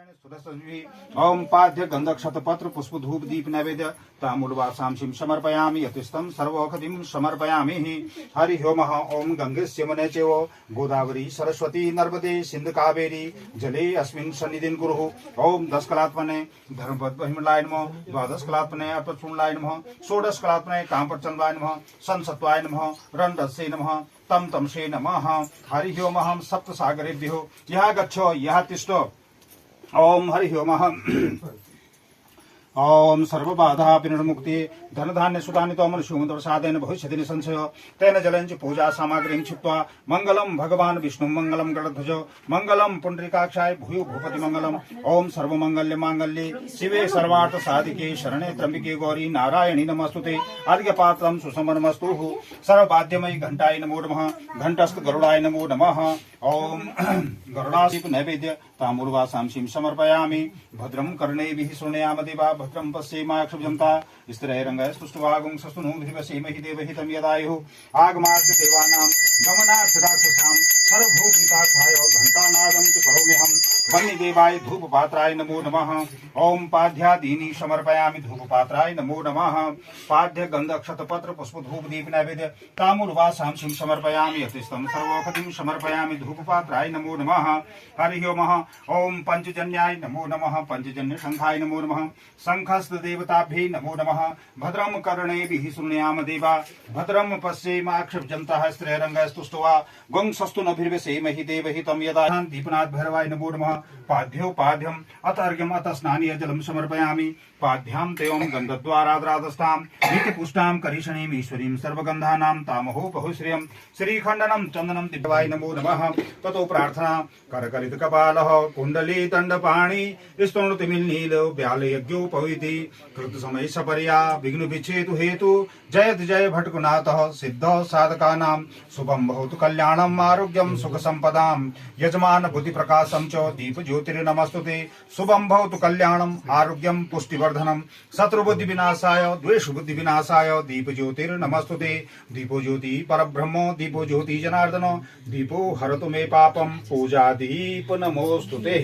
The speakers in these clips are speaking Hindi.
ओम पाद्य गंधक शतपत्र पुष्प धूप दीप नैवेद्य तामूलवासांशिं समर्पयामि यतिस्तं सर्वौषधिं समर्पयामि। हरि ओम। ओम गंगे यमुने चैव गोदावरी सरस्वती नर्मदे सिंधु कावेरी जले अस्मिन् सन्निधिं कुरु। ओम 10 कलात्मने धर्मपद्महिमलाय नमः, 12 कलात्मने अपचूर्णाय नमः, 16 कलात्मने कामप्रचंडाय नमः, संसत्वाय नमः, रणरसे नमः, तम तमसे नमः। हरि ओम। सप्त सागरेभ्यो यः गच्छ यः तिष्ठ। ओम हरि ओम। ओम सर्वबाधा विनिर्मुक्ति धन धान्य सुधानि तोमनुष्यमुदवसादेन भविष्यति संशय तेन जलञ्च पूजा सामग्रीं छित्त्वा मंगलम भगवान विष्णु मंगलम गणध्वज मंगलम पुंडरीकाक्षाय भूयो भूपति मंगलम। ओम सर्वमंगल्य मांगल्ये शिवे सर्वार्थ साधिके शरणे त्र्यंबिके गौरी नारायणी नमस्तुते। अर्घ्यपात्रं सुसमनमस्तु। सर्ववाद्यमयी घंटाय नमो नमः। घंटस्थ गरुडाय नमो नमः। ओम गरुडासीप नैवेद्य तामूलवासांशिं समर्पयामि। भद्रं कर्णेभिः शृणुयाम देवा भद्रं पश्येमाक्षुभजन्ता स्थिरैरङ्गैस्तुष्टुवागुं सस्तुनोभिर्वसेमहि देवहितं यदायुः। आगमार्थ देवानां गमनार्थ राक्षसां सर्वभूतितार्थाय घण्टानादं च करोम्यहं। वह्निदेवाय धूपपात्राय नमो नमः। ओम पाद्यादीनि समर्पयामि धूपपात्राय नमो नमः। पाद्य गंधक शतपत्र पुष्प धूप दीप नैवेद्य तामूलवासांशिं समर्पयामि यतिस्तं सर्वौषधिं समर्पयामि धूपपात्राय नमो नमः। हरि ओम। ओम पंचजन्याय नमो नमः। पंचजन्य शंखाय नमो नमः। शंखस्थ देवताभ्ये नमो नमः। भद्रं कर्णेभिः शृणुयाम देवा भद्रं पश्येमाक्षुभजन्तः स्त्रियरङ्गैस्तुष्ट्वा गुं सस्तुनभिर्वसेमहि देवहितं यदायुः। दीपनाथ भैरवाय नमो नमः। पाद्योपाद्यम् अथ अर्घ्यम् अथ स्नानीय जलं समर्पयामि। पाद्यां तेवं गन्धद्वाराद्रादस्तां नित्यपुष्टां करीषणीम् ईश्वरीं सर्वगन्धानां तामहो बहुश्रियं श्रीखण्डनं चन्दनं दिव्यवाय नमो नमः। ततो प्रार्थना करकलित कपालः कुण्डली दण्डपाणि स्तोणतिमिल्नील व्यालयज्ञोपवीति कृत समय सपर्या विघ्न विच्छेतु हेतु जयत जय भटकुनाथः सिद्ध साधकानां शुभं भवतु कल्याणम् आरोग्यं सुख संपदां यजमान बुद्धि प्रकाशं च दीप ज्योतिर्नमस्तुते। शुभं भवतु कल्याणम् आरोग्यं पुष्टिवर्धनम् शत्रुबुद्धि विनाशाय द्वेष बुद्धि विनाशाय दीप ज्योतिर्नमस्तुते। दीपो ज्योति परब्रह्म दीपो ज्योति जनार्दन दीपो हरतु मे पापम पूजा दीप नमोस्तुते।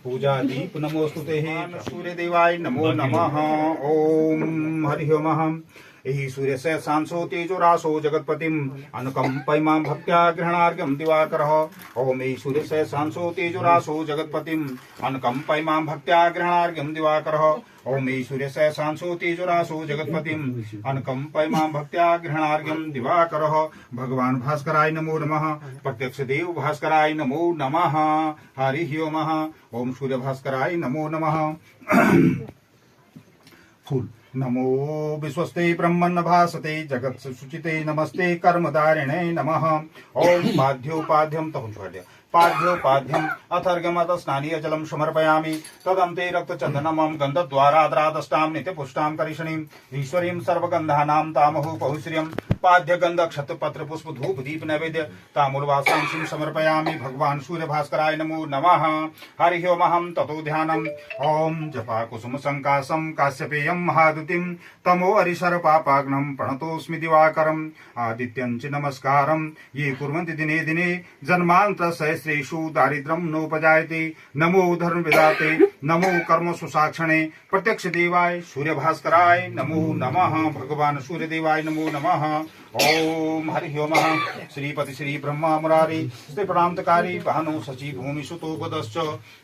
पूजा दीप नमोस्तुते। सूर्य देवाय नमो नमः। ओम हरि ओम। एहि सूर्य से सांसो तेजो रासो जगत्पतिम अनुकंपयिमां भक्त्या गृहणार्घ्यं दिवाकरः। ओम एहि सूर्य से सांसो तेजो रासो जगत्पतिम अनुकंपयिमां भक्त्या गृहणार्घ्यं दिवाकरः। ओम एहि सूर्य से सांसो तेजो रासो जगत्पतिम अनुकंपयिमां भक्त्या गृहणार्घ्यं दिवाकरः। भगवान भास्कराय नमो नमः। प्रत्यक्ष देव भास्कराय नमो नमः। हरि ओम। ओम सूर्य भास्कराय नमो नमः। फूल नमो विश्वस्ते ब्रह्मन्न भासते जगत् सुचिते नमस्ते कर्मधारिणे नमः। ओम पाद्योपाद्यं तहुंचर्य पाद्योपाद्यम् अथर्घ्यम् अथ स्नानीय जलं समर्पयामि। तदन्ते रक्तचन्दनमं गन्धद्वाराद्रादष्टां नित्यपुष्टां करीषणीम् ईश्वरीं सर्वगन्धानां तामहो बहुश्रियं। पाद्य गंधक शतपत्र पुष्प धूप दीप नैवेद्य तामूलवासांशिं समर्पयामि। भगवान सूर्य भास्कराय नमो नमः। हरि ओम। ततो ध्यानम्। ओम जपा कुसुम संकाशं काश्यपेयं महादुतिं तमो हरिशर पापाग्नं प्रणतोऽस्मि दिवाकरम्। आदित्यं च नमस्कारं ये कुर्वन्ति दिने दिने जन्मान्तरसहस्रेषु दारिद्र्यं नोपजायते। नमो धर्म विदाते नमो कर्म सुसाक्षणे प्रत्यक्ष देवाय सूर्य भास्कराय नमो नमः। भगवान सूर्य देवाय नमो नमः। ओम हरि ओम। श्रीपति श्री ब्रह्मा मुरारी श्री प्रणामतकारी भानु शचि भूमि सुतो बुधश्च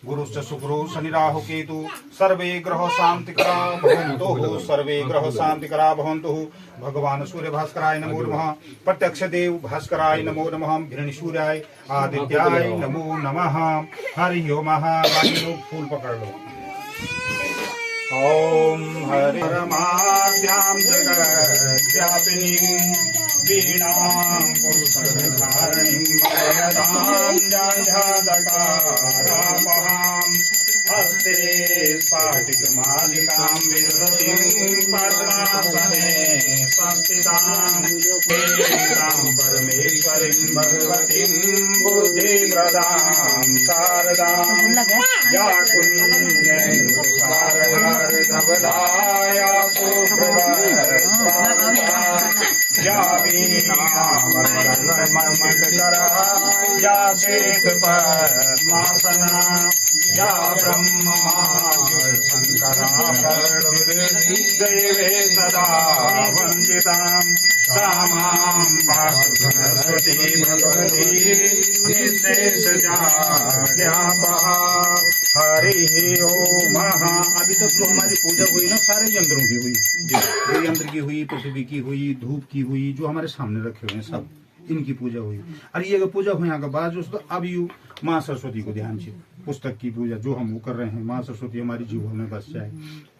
गुरुश्च शुक्रो शनि राहु केतु सर्वे ग्रह शांतिकरा भवन्तु। सर्वे ग्रह शांतिकरा भवन्तु। भगवान सूर्य भास्कराय नमो नमः। प्रत्यक्ष देव भास्कराय नमो नमः। हिरण्य सूर्याय आदित्याय नमो नमः। हरि ओम। बाकी लोग फूल पकड़ लो। ओम हरि परमाद्यां जगद्व्यापिनीं वीणां पुरुषधारिणीं वरदां जाह्यादकारामहां हस्ते स्फाटिकमालिकां विदधतीं पद्मासने संस्थितां वेदां परमेश्वरीं भगवतीं बुद्धिप्रदां शारदां या कुञ्जैर्धवलाया सुप्रभा या वीणामर्मकरा या श्वेतपद्मासना या ब्रह्म देवे सदा वन्दितां सा मां पातु सरस्वती भगवती निःशेषजाड्यापः। हरिः ओम। अभी तक जो हमारी पूजा हुई ना सारे यंत्रों की हुई, जो यंत्र की हुई, पृथ्वी की हुई, धूप की हुई, जो हमारे सामने रखे हुए हैं सब इनकी पूजा हुई। और ये पूजा हुई के बाद जो अब यू माँ सरस्वती को ध्यान से पुस्तक की पूजा जो हम वो कर रहे हैं, माँ सरस्वती हमारी जीवन में बस जाए।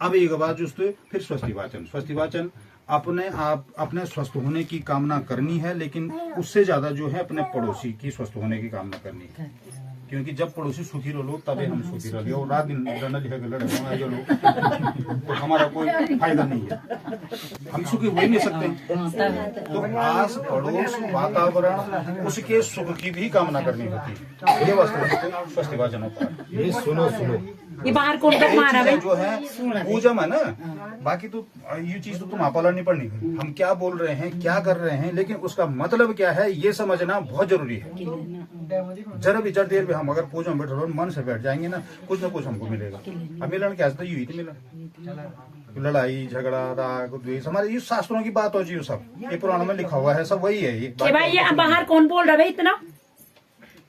अब एक बाद जो फिर स्वस्ति वाचन। स्वस्ति वाचन अपने आप अपने स्वस्थ होने की कामना करनी है, लेकिन उससे ज्यादा जो है अपने पड़ोसी की स्वस्थ होने की कामना करनी है, क्योंकि जब पड़ोसी सुखी रहो तभी हम सुखी रहे। और रात दिन लड़े तो हमारा कोई फायदा नहीं है, हम सुखी हो ही नहीं सकते। तो आस पड़ोस वातावरण उसके सुख की भी कामना करनी होती है। ये स्वस्ति वाचन होता है। ये सुनो ये बाहर कौन तक मारा भाई जो है पूजा में ना, बाकी तो ये चीज तो तुम आपला नहीं पड़नी। हम क्या बोल रहे हैं, क्या कर रहे हैं, लेकिन उसका मतलब क्या है ये समझना बहुत जरूरी है। जरा भी जड़ देर में हम अगर पूजा में बैठ रहे मन से बैठ जाएंगे ना कुछ हमको मिलेगा। अब मिलन क्या था, यही तो मिलन, लड़ाई झगड़ा राग द्वेष हमारे ये शास्त्रों की बात हो जी, सब ये पुराणों में लिखा हुआ है, सब वही है। ये भाई ये बाहर कौन बोल रहा है इतना,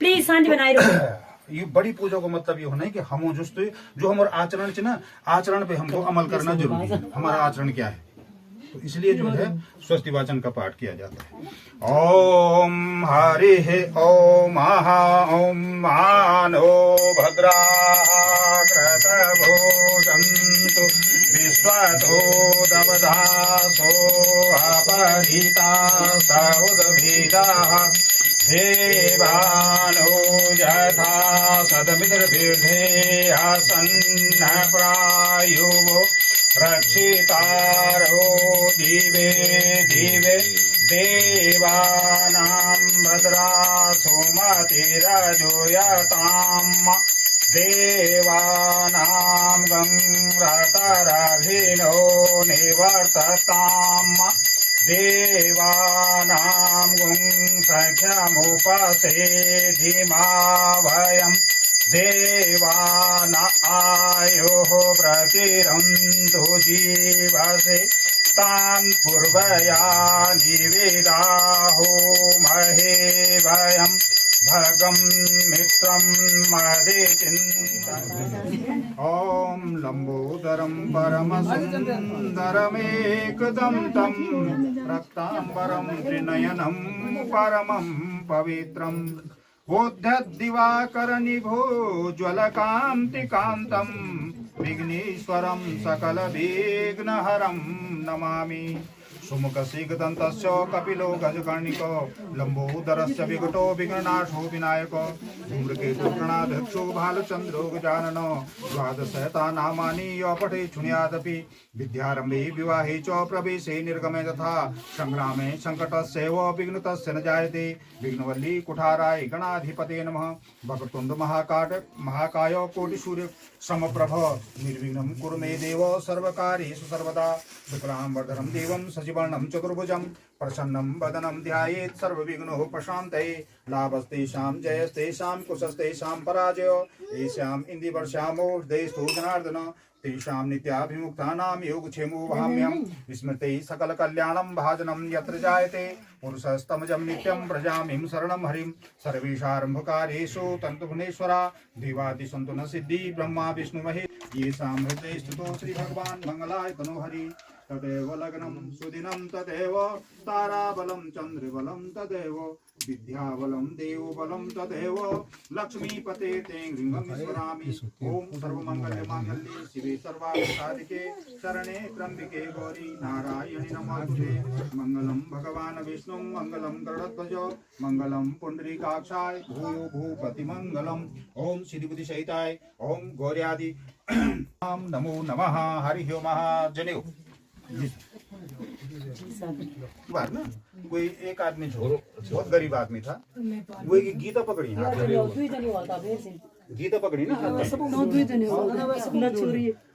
प्लीज सांझ बनाए रहो। ये बड़ी पूजा को मतलब ये होना है कि हम जो हमारे आचरण च ना, आचरण पे हमको अमल करना जरूरी है। हमारा आचरण क्या है, तो इसलिए जो है स्वस्ति वाचन का पाठ किया जाता है। ओम हरि ओम ओम मानो भद्रा कृतभोजन्तु विश्वतो दबधासो अपरिता सौदभिदाः देवानो यथा सदमित्रभिर्धे आसन्न प्रायुः रक्षितारो दिवे दिवे देवानां भद्रासो मतिरजोयताम् देवानां गङ्गातरभिनो निवर्तताम् देवानां गुंसख्यमुपसेधिमा वयम् देवान आयुः प्रतिरन्तु जीवसे तान् पूर्वया निवेदाहो महे वयम् भगं मित्रं मदिचिन्तयन्। ॐ लम्बोदरं परमसुन्दरमेकदं तं रक्ताम्बरं त्रिनयनं परमं पवित्रम् ओद्धद्दिवाकरनिभोज्वलकान्तिकान्तं विघ्नेश्वरं सकलविघ्नहरं नमामि। सुमुखशीघ्रदन्तस्य कपिलो गजकर्णिको लम्बोदरस्य विकटो विघ्ननाशो विनायको धूम्रकेतुर्गणाध्यक्षो भालचन्द्रो गजाननो द्वादशशतानामानि यो पठे शृणुयादपि विद्यारम्भे विवाहे च प्रवेशे निर्गमे तथा संग्रामे संकटस्यैव विघ्नतस्य न जायते। विघ्नवल्ली कुठाराय गणाधिपते नमः। वक्रतुण्ड महाकाय कोटिसूर्य समप्रभ निर्विघ्नं कुरु मे देव सर्वकार्येषु सर्वदा। शुक्लाम्बरधरं देवं सचिवर्णं चतुर्भुजं प्रसन्नं वदनं ध्यायेत् सर्वविघ्नोपशान्तये। लाभस्तेषां जयस्तेषां कुशस्तेषां पराजयो येषाम् इन्दिवर्षामो हृदयस्थो जनार्दन तेषां नित्याभिमुक्तानां योगक्षेमो वहाम्यहं। स्मृते सकलकल्याणं भाजनं यत्र जायते पुरुषस्तमजं नित्यं व्रजामिं शरणं हरिं। सर्वेषारम्भकार्येषु तन्तुभुवनेश्वरा देवादिसन्तु न सिद्धि ब्रह्मा विष्णु महेश। येषां हृदये स्थितो श्रीभगवान् मङ्गलाय तनो हरि। तदेव लग्नं सुदिनं तदेव ताराबलं चन्द्रबलं तदेव विद्याबलं देवबलं तदेव लक्ष्मीपते ते गृहं स्मरामि। ओम सर्वमङ्गलमाङ्गल्ये शिवे सर्वार्थसाधिके शरणे त्र्यम्बिके गौरी नारायणि नमोस्तुते। मङ्गलं भगवान् विष्णु मङ्गलं गरुडध्वज मङ्गलं पुण्डरीकाक्षाय भूयो भूपति मङ्गलम्। ओम सिद्धिबुद्धिसहिताय ओम गौर्यादि नमो नमः। हरि ओम जनेऊ बार ना कोई एक आदमी जो बहुत गरीब आदमी था, वो एक गीता पकड़ी हाथ में, गीता पकड़ी ना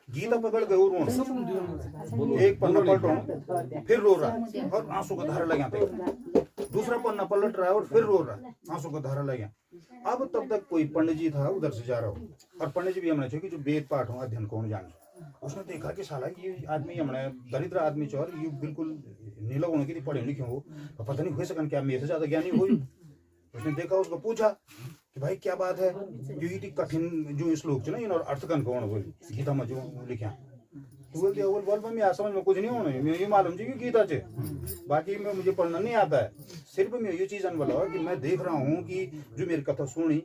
गीता पकड़ के रो रहा, एक पन्ना पलट रहा, फिर रो रहा और आंसू का धारा लगा पे। दूसरा पन्ना पलट रहा है और फिर रो रहा है, आंसू का धारा लग गया। अब तब तक कोई पंडित जी था उधर से जा रहा हो, और पंडित जी भी हमने चाहिए जो वेद पाठ हो अध्ययन कौन जान, उसने देखा कि साला ये आदमी हमने दरिद्र आदमी चौर ये बिल्कुल नीला होने की पढ़े लिखे हो, पता नहीं हो सकन क्या मेरे से ज्यादा ज्ञानी हो। उसने देखा, उसको पूछा कि भाई क्या बात है, जो ये कठिन जो श्लोक ना इन अर्थ कन कौन बोल गीता में जो लिखा, तो बोलते बोल मैं यहाँ समझ में कुछ नहीं होना, मैं ये मालूम जी कि गीता चे, बाकी में मुझे पढ़ना नहीं आता है। सिर्फ मैं ये चीज बोला कि मैं देख रहा हूँ कि जो मेरी कथा सुनी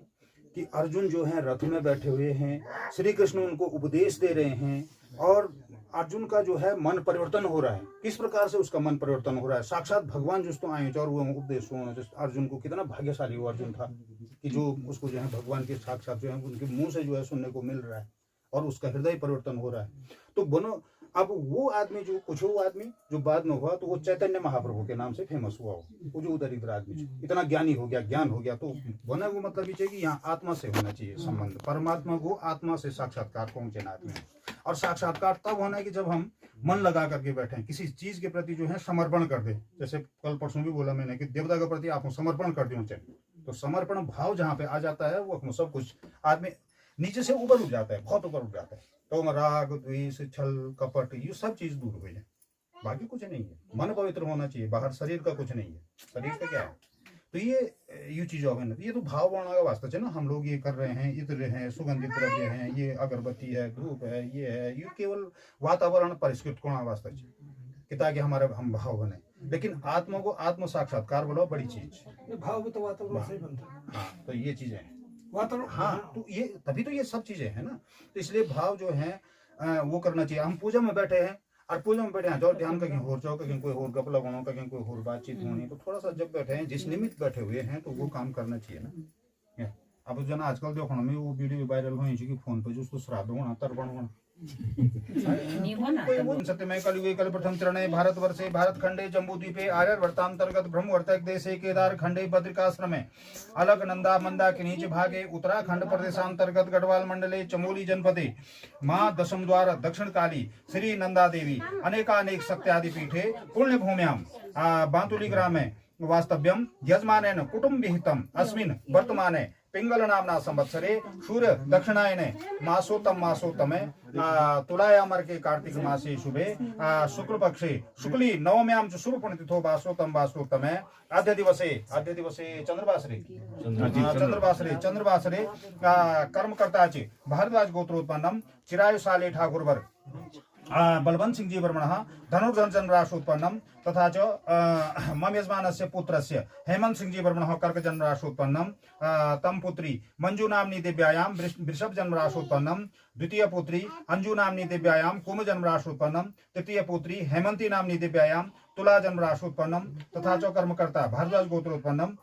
कि अर्जुन जो है रथ में बैठे हुए हैं, श्री कृष्ण उनको उपदेश दे रहे हैं, और अर्जुन का जो है मन परिवर्तन हो रहा है। किस प्रकार से उसका मन परिवर्तन हो रहा है, साक्षात भगवान जिस तो आए और वो उपदेश सुनो, अर्जुन को कितना भाग्यशाली वो अर्जुन था कि जो उसको जो है भगवान के साक्षात जो है उनके मुंह से जो है सुनने को मिल रहा है, और उसका हृदय परिवर्तन हो रहा है। तो बनो अब वो आदमी जो कुछ वो आदमी जो बाद में हुआ तो वो चैतन्य महाप्रभु के नाम से फेमस हुआ, वो जो दरिद्र आदमी इतना ज्ञानी हो गया, ज्ञान हो गया, तो बना वो मतलब ये कि यहाँ आत्मा से होना चाहिए संबंध, परमात्मा को आत्मा से साक्षात्कार पहुंचे ना आदमी। और साक्षात्कार तब होना है कि जब हम मन लगा करके बैठे, किसी चीज के प्रति जो है समर्पण कर दे। जैसे कल परसों भी बोला मैंने कि देवता के प्रति आप समर्पण कर दो, तो समर्पण भाव जहाँ पे आ जाता है वो सब कुछ आदमी नीचे से ऊपर उठ जाता है, बहुत ऊपर उठ जाता है। तो राग द्वेष छल कपट ये सब चीज दूर हो जाए, बाकी कुछ नहीं है। मन पवित्र होना चाहिए, बाहर शरीर का कुछ नहीं है, शरीर का क्या है। तो ये चीज हो गई, ये तो भाव बढ़ाने का वास्ता है ना, हम लोग ये कर रहे हैं, इत्र हैं, सुगंधित द्रव्य हैं, ये अगरबत्ती है, धूप है, ये केवल वातावरण परिष्कृत करने वास्ता कि ताकि हमारे हम भाव बने। लेकिन आत्मा को आत्म साक्षात्कार बोलो बड़ी चीज, भाव भी तो वातावरण से बनता है। हाँ, तो ये चीजें वातावरण, हाँ, तो ये तभी तो ये सब चीजें हैं ना। तो इसलिए भाव जो है वो करना चाहिए। हम पूजा में बैठे हैं, और पूजा में बैठे हैं जो ध्यान कहीं हो जाओ, कहीं कोई और गप लगाओ, कहीं कोई और बातचीत होनी, तो थोड़ा सा जब बैठे हैं जिस निमित्त बैठे हुए हैं तो वो काम करना चाहिए ना। अब जो ना आजकल देखो ना, वो वीडियो वायरल हुई कि फोन पे जो श्राद्ध होना, तर्पण होना, सत्यमय कलियुगे कल प्रथम चरणे भारतवर्षे भारतखंडे जम्बूद्वीपे आर्यवर्तांतर्गत ब्रह्मवर्तक देशे केदार खंडे बद्रिकाश्रमे अलकनंदा मंदाकिनी भागे उत्तराखंड प्रदेशांतर्गत गढ़वाल मंडले चमोली जनपदे मां दशम द्वार दक्षिण काली श्री नंदा देवी अनेकानेक सत्यादि पीठे पुण्य भूम्यां बांतुली ग्रामे वास्तव्यम यजमानेन कुटुम्बविहितम् अस्मिन् वर्तमाने पिंगल नामना संवत्सरे सूर्य दक्षिणायने मासोत्तमे तुलायामर्के कार्तिक मासे शुभे शुक्ल पक्षे शुक्ली नवम्यां च शुभ पुण्यतिथो वासोत्तमे आद्य दिवसे चंद्रवासरे कर्मकर्ता च भारद्वाज गोत्रोत्पन्नम चिरायुशाले ठाकुरवर बलवंत सिंह जी वर्मणः धनुर्धन राशोत्पन्नम तथा च मम यजमानस्य पुत्रस्य हेमंत सिंह जी वर्मणः कर्क जन्म राशोत्पन्नम तम पुत्री मंजू नाम्नी दिव्यायां वृषभ जन्म राशोत्पन्नम द्वितीय पुत्री अंजू नाम्नी दिव्यायां कुंभ जन्म राशोत्पन्नम तृतीय पुत्री हेमंती नाम्नी दिव्यायां तुला जन्म राशोत्पन्नम तथा च कर्मकर्ता भारद्वाज गोत्रोत्पन्नम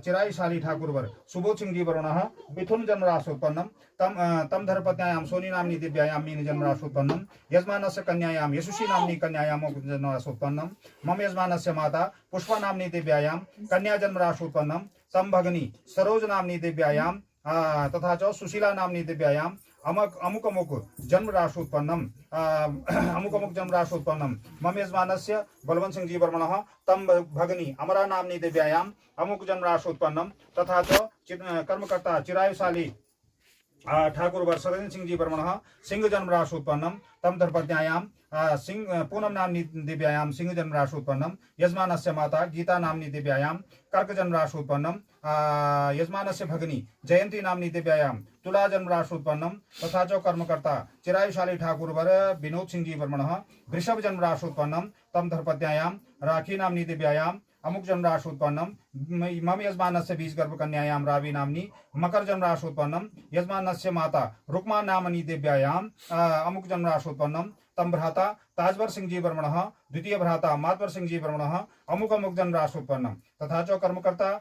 चिराईशाली ठाकुरवर सुबोध सिंह जी वर्मणः मिथुन जन्म राशोत्पन्नम तम धर्मपत्न्यायां सोनी नाम्नी दिव्यायां मीन जन्म राशोत्पन्नम यजमानस्य कन्यायां यशुषी नाम्नी कन्यायां जन्म राशोत्पन्नम मम यजमानस्य माता पुष्पा नाम्नी दिव्यायां कन्या जन्म राशोत्पन्नम तम भगिनी सरोज नाम्नी दिव्यायां तथा च सुशीला नाम्नी दिव्यायां अमुक अमुक जन्म राशोत्पन्नम मम यजमानस्य बलवंत सिंह जी वर्मणः तम भगिनी अमरा नाम्नी दिव्यायां अमुक जन्म राशोत्पन्नम तथा च कर्मकर्ता चिरायुशाली ठाकुर वर्षरजन सिंह जी वर्मणः सिंह जन्म राशोत्पन्नम तम धर्मपत्न्यायां सिंह पूनम नाम्नी दिव्यायां सिंह जन्म राशोत्पन्नम यजमानस्य माता गीता नाम्नी दिव्यायां कर्क जन्म राशोत्पन्नम यजमानस्य भगिनी जयंती नाम्नी दिव्यायां तुला जन्म राशोत्पन्नम तथा च कर्मकर्ता चिरायुशाली ठाकुर वर विनोद सिंह जी वर्मणः वृषभ जन्म राशोत्पन्नम तम धर्मपत्न्यायां राखी नाम्नी दिव्यायां अमुक जन्म राशोत्पन्नम मम यजमानस्य बीज गर्भ कन्यायां रावी नाम्नी मकर जन्म राशोत्पन्नम यजमानस्य माता रुक्मा नामनी दिव्यायां अमुक जन्म राशोत्पन्नम तम भ्राता ताजवर सिंह जी वर्मणः द्वितीय भ्राता मातवर सिंह जी वर्मणः अमुक अमुक जन्म राशोत्पन्नम तथा च कर्मकर्ता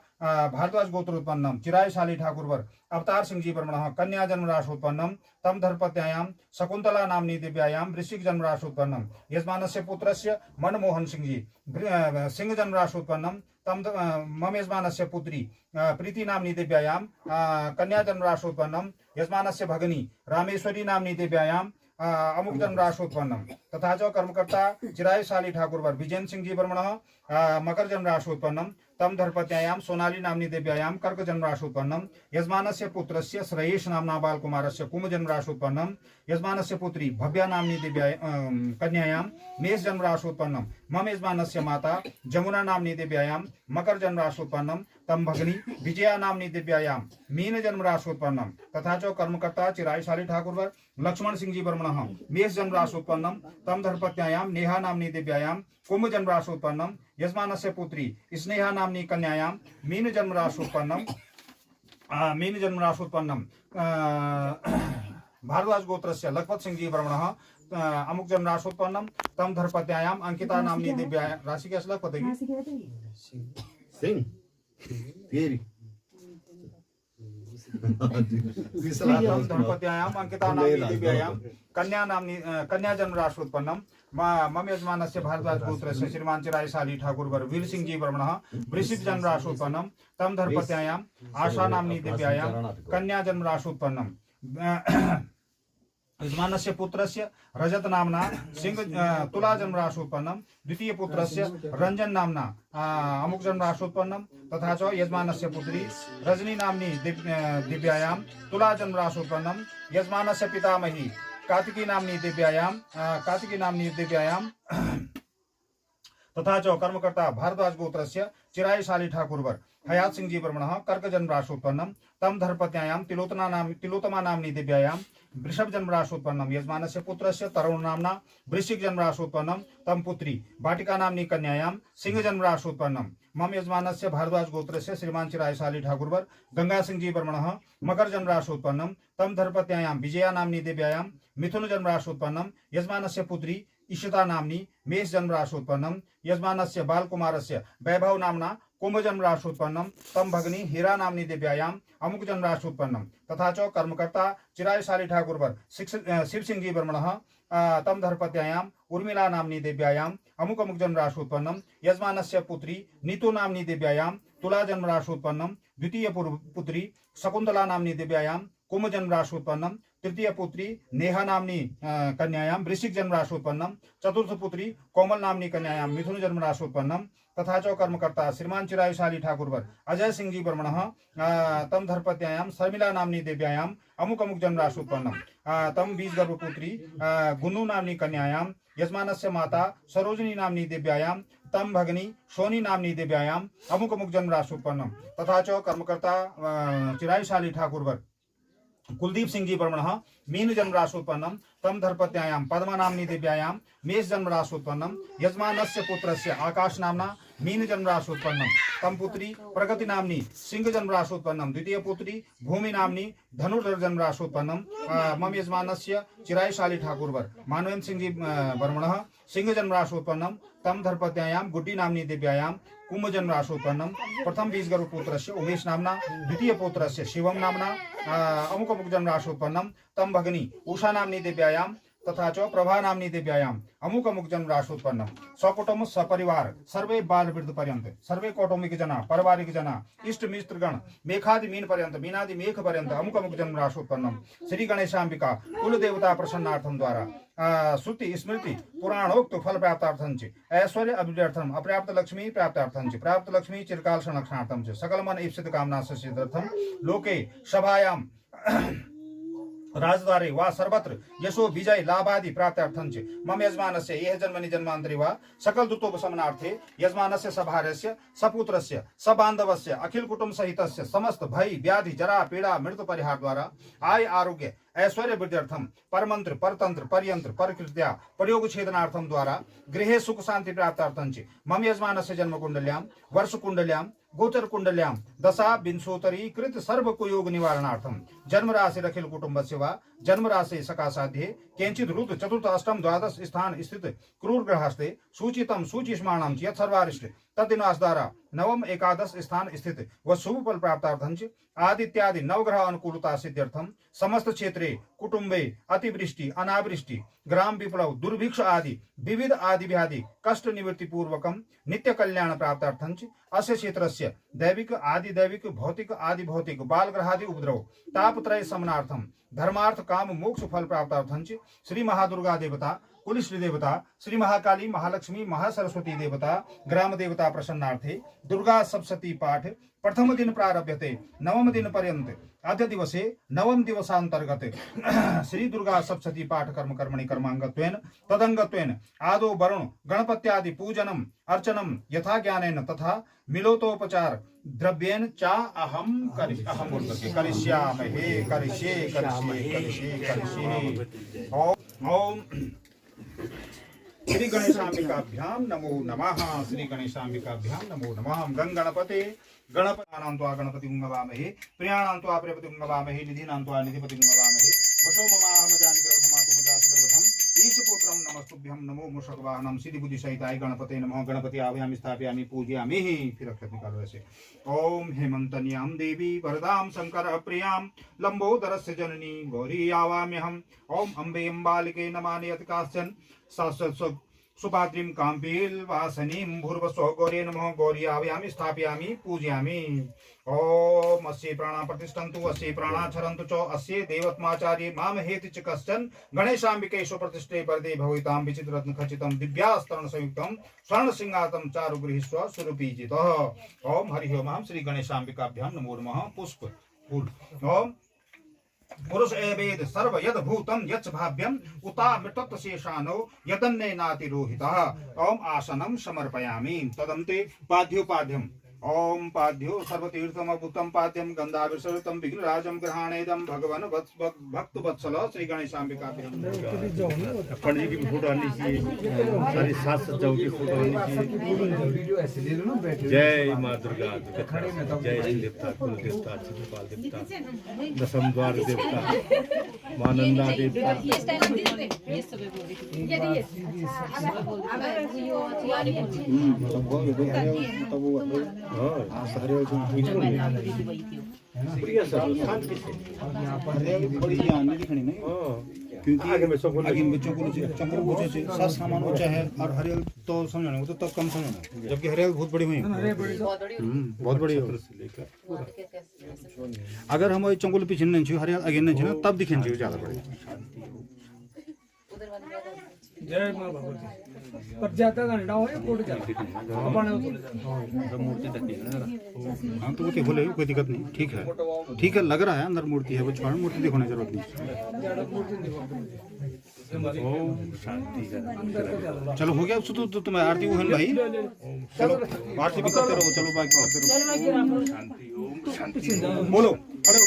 भारद्वाज गोत्रोत्पन्नम चिरायुशाली ठाकुरवर अवतार सिंह जी वर्मणः कन्या जन्म राशोत्पन्नम तम धर्मपत्न्यायां शकुंतला नाम्नी दिव्यायां वृश्चिक जन्म राशोत्पन्नम यजमानस्य पुत्रस्य मनमोहन सिंह जी सिंह जन्म राशोत्पन्नम तम मम यजमानस्य पुत्री प्रीति नाम्नी दिव्यायां कन्या जन्म राशोत्पन्नम यजमानस्य भगिनी रामेश्वरी नाम्नी दिव्यायां अमुक जन्म राशोत्पन्नम तथा च कर्मकर्ता चिरायुशाली ठाकुरवर विजयन सिंह जी वर्मणः मकर जन्म राशोत्पन्नम तम धर्पत्यायां सोनाली नाम्नी देव्यायां कर्क जन्म राशोत्पन्नम यजमानस्य पुत्रस्य श्रेयेश नाम्ना बालकुमारस्य कुंभ जन्म राशोत्पन्नम यजमानस्य पुत्री भव्या नाम्नी देव्या कन्यायां मेष जन्म राशोत्पन्नम मम यजमानस्य माता जमुना नाम्नी देव्यायां मकर जन्म राशोत्पन्नम तम भगिनी विजया नाम्नी देव्यायां मीन जन्म राशोत्पन्नम तथा च कर्मकर्ता चिरायशाली ठाकुरवर लक्ष्मण सिंह जी वर्मणः मेष जन्म राशोत्पन्नम तम धर्पत्यायां नेहा नाम्नी देव्यायां कुंभ जन्म राशोत्पन्नम यजमानस्य पुत्री स्नेहा नाम्नी कन्यायां मीन जन्म राशोत्पन्नम भारद्वाज गोत्रस्य लखपत सिंह जी वर्मणः अमुक जन्म राशोत्पन्नम तम धर्पत्यायां अंकिता नाम्नी दिव्या राशि कैसे लखपत है सिंह तेरी तम धर्पत्यायां अंकिता नाम्नी दिव्यायां कन्या जन्म राशोत्पन्नम मम यजमानस्य भारद्वाज गोत्रस्य श्रीमान चिरायशाली ठाकुरवर वीर सिंह जी वर्मणः वृश्चिक जन्म राशोत्पन्नम तम धर्पत्यायां आशा नाम्नी दिव्यायां कन्या जन्म राशोत्पन्नम यजमानस्य पुत्रस्य रजत नाम्ना सिंह तुला जन्म राशोत्पन्नम द्वितीय पुत्रस्य रंजन नाम्ना अमुक जन्म राशोत्पन्नम तथा च यजमानस्य पुत्री रजनी नाम्नी दिव्यायां तुला जन्म राशोत्पन्नम यजमानस्य पितामही कार्तिकी नाम्नी दिव्यायां तथा च कर्मकर्ता भारद्वाज गोत्रस्य चिरायशाली ठाकुरवर हयात सिंह जी वर्मणः कर्क जन्म राशोत्पन्नम तम धर्पत्यायां तिलोत्तमा नाम्नी दिव्यायां वृषभ जन्म राशोत्पन्नम यजमानस्य पुत्रस्य तरुण नाम्ना वृश्चिक जन्म राशोत्पन्नम तम पुत्री वाटिका नाम्नी कन्यायां सिंह जन्म राशोत्पन्नम मम यजमानस्य भारद्वाज गोत्रस्य श्रीमान चिरायशाली ठाकुरवर गंगा सिंह जी वर्मणः मकर जन्म राशोत्पन्नम तम धर्पत्यायां विजया नाम्नी दिव्यायां मिथुन जन्म राशोत्पन्नम यजमानस्य पुत्री इशिता नाम्नी मेष जन्म राशोत्पन्नम यजमानस्य बालकुमारस्य वैभव नाम्ना कुंभ जन्म राशोत्पन्नम तम भगिनी हीरा नाम्नी दिव्यायां अमुक जन्म राशोत्पन्नम तथा च कर्मकर्ता चिरायशाली ठाकुरवर शिव सिंह जी वर्मणः तम धर्पत्यायां उर्मिला नाम्नी दिव्यायां अमुक जन्म राशोत्पन्नम यजमानस्य पुत्री नीतू नाम्नी दिव्यायां तुला जन्म राशोत्पन्नम द्वितीय पुत्री शकुंतला नाम्नी दिव्यायां कुंभ जन्म राशोत्पन्नम तृतीय पुत्री नेहा नाम्नी कन्यायां वृश्चिक जन्म राशोत्पन्नम चतुर्थ पुत्री कोमल नाम्नी कन्यायां मिथुन जन्म राशोत्पन्नम तथा च कर्मकर्ता श्रीमान चिरायशाली ठाकुरवर अजय सिंह जी वर्मणः तम धर्पत्यायां शर्मिला नाम्नी दिव्यायां अमुक जन्म राशोत्पन्नम तम बीजगर्भपुत्री गुन्नू नाम्नी कन्यायां यजमानस्य माता सरोजिनी नाम्नी दिव्यायां तम भगिनी सोनी नाम्नी दिव्यायां अमुक जन्म राशोत्पन्नम तथा च कर्मकर्ता चिरायशाली ठाकुरवर कुलदीप सिंह जी वर्मणः मीन जन्म राशोत्पन्नम तम धर्पत्यायां पद्मा नाम्नी दिव्यायां मेष जन्म राशोत्पन्नम यजमानस्य पुत्रस्य आकाश नाम्ना मीन जन्म राशोत्पन्नम तम पुत्री प्रगति नाम्नी सिंह जन्म राशोत्पन्नम द्वितीय पुत्री भूमि नाम्नी धनुर्धर जन्म राशोत्पन्नम मम यजमानस्य चिरायशाली ठाकुरवर मानवेंद्र सिंह जी वर्मणः सिंह जन्म राशोत्पन्नम तम धर्पत्यायां गुड्डी नाम्नी दिव्यायां कुंभ जन्म राशोत्पन्नम प्रथम बीजगर्भपुत्रस्य उमेश नाम्ना द्वितीय पुत्रस्य शिवम नाम्ना अमुक जन्म राशोत्पन्नम तम भगिनी उषा नाम्नी दिव्यायां तथा च प्रभा नाम्नी दिव्यायां अमुक जन्म राशोत्पन्नम सकुटुंब सपरिवार सर्वे बाल वृद्ध पर्यंत सर्वे कौटुंबिक जना पारिवारिक जना इष्ट मित्र गण मेघादि मीन पर्यंत मीनादि मेघ पर्यंत अमुक जन्म राशोत्पन्नम श्री गणेशांबिका कुल देवता प्रसन्नार्थम द्वारा श्रुति स्मृति पुराणोक्त फल प्राप्तार्थं च ऐश्वर्य अभिवृद्ध्यर्थम अपर्याप्त लक्ष्मी प्राप्तार्थं च प्राप्त लक्ष्मी चिरकाल संरक्षणार्थं च सकल मन ईप्सित कामना सिद्ध्यर्थम लोके सभायां राजद्वारे वा सर्वत्र यशो विजय लाभादि प्राप्त्यर्थं च मम यजमानस्य यह जन्मनि जन्मान्तरे वा सकल दुतोपशमनार्थे यजमानस्य सभार्यस्य सपुत्रस्य सबान्धवस्य अखिल कुटुंब सहितस्य समस्त भय व्याधि जरा पीड़ा मृत्यु परिहार द्वारा आय आरोग्य ऐश्वर्य वृद्ध्यर्थम परमंत्र परतंत्र पर्यंत्र परकृत्या प्रयोग छेदनार्थम द्वारा गृहे सुख शांति प्राप्तार्थं च मम यजमानस्य जन्म कुंडल्यां वर्ष कुंडल्यां गोचर कुंडल्यां दशा विंशोत्तरी कृत सर्व कुयोग निवारणार्थम जन्म राशि अखिल कुटुंबस्य वा जन्म राशि सकाशाध्ये केंचित रुद्र चतुर्थ अष्टम द्वादश स्थान स्थित क्रूर ग्रहस्ते सूचितम सूचिष्माणं च सर्वारिष्ट तद्दिनास द्वारा नवम एकादश स्थान स्थित व शुभ फल प्राप्तार्थं च आदित्यादि नवग्रह अनुकूलता सिद्ध्यर्थम समस्त क्षेत्रे कुटुंबे अतिवृष्टि अनावृष्टि ग्राम विप्लव दुर्भिक्ष आदि विविध आदि व्याधि कष्ट निवृत्ति पूर्वकम नित्य कल्याण प्राप्तार्थं च अस्य क्षेत्रस्य दैविक आदि दैविक भौतिक आदि भौतिक बाल ग्रहादि उपद्रव तापत्रय समनार्थम धर्मार्थ काम मोक्ष फल प्राप्तार्थं च श्री महादुर्गा देवता कुलश्री देवता, श्री महाकाली, महालक्ष्मी, महासरस्वती देवता, ग्राम देवता प्रसन्नार्थे दुर्गा सप्तशती पाठ प्रथम दिन प्रारभ्यते नवम दिन पर्यंत अद्य दिवसे नवम दिवसांतर्गत श्री दुर्गा सप्तशती पाठ कर्मणि कर्मांगत्वेन तदंगत्वेन आदौ वरुण गणपत्यादि पूजनम अर्चनम यथा ज्ञानेन तथा मिलोतोपचार द्रव्येन चा अहम करिष्यामहे करिष्ये ओम श्री गणेशांबिकाभ्याम नमो नमः। श्री गणेशांबिकाभ्याम नमो नमः। गंगणपते गणपतानां गणपति गवामहे, प्रियाणां प्रियपति गवामहे, निधीनां निधिपति गवामहे। वसो ममाहम जानिकरथमातुमजासिकरवथम ईशपुत्रं नमस्तुभ्यं। नमो मूषकवाहनं सिद्धिबुद्धि सहिताय गणपते नमः। गणपति आवाहयामि स्थापयामि पूजयामि। फिर अक्षत निकालो ऐसे। ओम हेमंतन्यां देवी वरदां शंकर प्रियां लंबोदरस्य जननी गौरी आवाम्यहम्। ओम अम्बे अम्बालिके नमामि अतिकाश्चन शाश्वत सुपात्रीं काम्पील वासनीं भूर्वस्व गौरे नमः। गौरी आवाहयामि स्थापयामि पूजयामि। ओम अस्य प्राणा प्रतिष्ठन्तु अस्य प्राणा छरन्तु च अस्य देवत्माचार्ये माम हेति च कश्चन गणेशांबिकेषु प्रतिष्ठे वरदे भवितां विचित्ररत्न खचितं दिव्यास्तरण संयुक्तं स्वर्ण सिंहातं चारुगृहीस्व स्वरूपीजितः। ओम हरि ओम श्री गणेशांबिकाभ्यां नमो नमः। पुष्प फूल। ओम पुरुष एवेद सर्व यद भूतम यच्च भाव्यम उतामृतत्व शेषानो यदन्ने नातिरोहितः। ओम आसनं समर्पयामि। तदन्ते पाद्योपाद्यम। ओम पाद्यो सर्वतीर्थमभूतं पाद्यम गंधाभिषेकं विघ्नराजं गृहाणेदं भगवान भक्त वत्सल श्री गणेशांबिकाभ्यां। पंडित जी की फोटो आनी चाहिए, सारी सास सज्जाओं की फोटो आनी चाहिए। जय माँ दुर्गा, जय श्री देवता, कुल देवता, चित्रपाल देवता, दशम द्वार देवता, माँ नंदा देवता। क्योंकि आगे बच्चों को चंद्र पूछे से सात सामान हो चाहे और हरियल तो समझना वो तो तब कम समझना, जबकि हरियल बहुत बड़ी हुई बहुत बड़ी हो। अगर हम चंगुल पीछे नहीं चाहिए हरियल आगे नहीं चाहिए तब दिखें चाहिए ज्यादा बड़ी। जय मां भगवती। पर जाता घंटा हो या कोट जाता अपन मूर्ति तक नहीं। हाँ तो वो बोले कोई दिक्कत नहीं, ठीक है ठीक है, लग रहा है अंदर मूर्ति है, वो छोड़ मूर्ति दिखाने की जरूरत नहीं। ओम शांति। चलो हो गया तो तुम्हें आरती हुई भाई, चलो आरती भी करते रहो, चलो बाकी करते रहो। शांति ओम शांति बोलो, खड़े हो।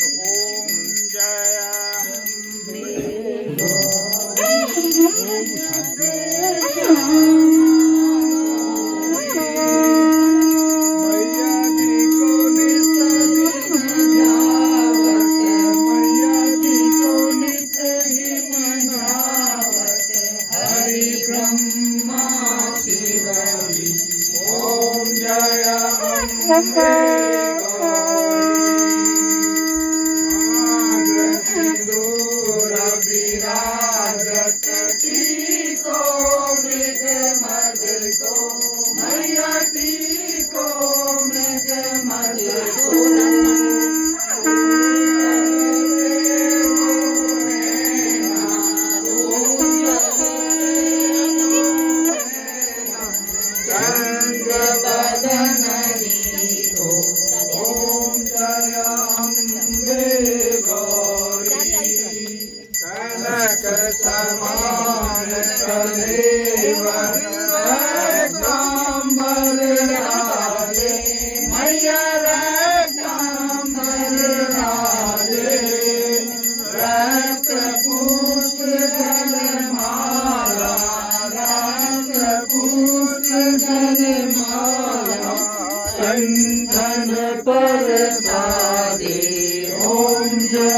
ओम जय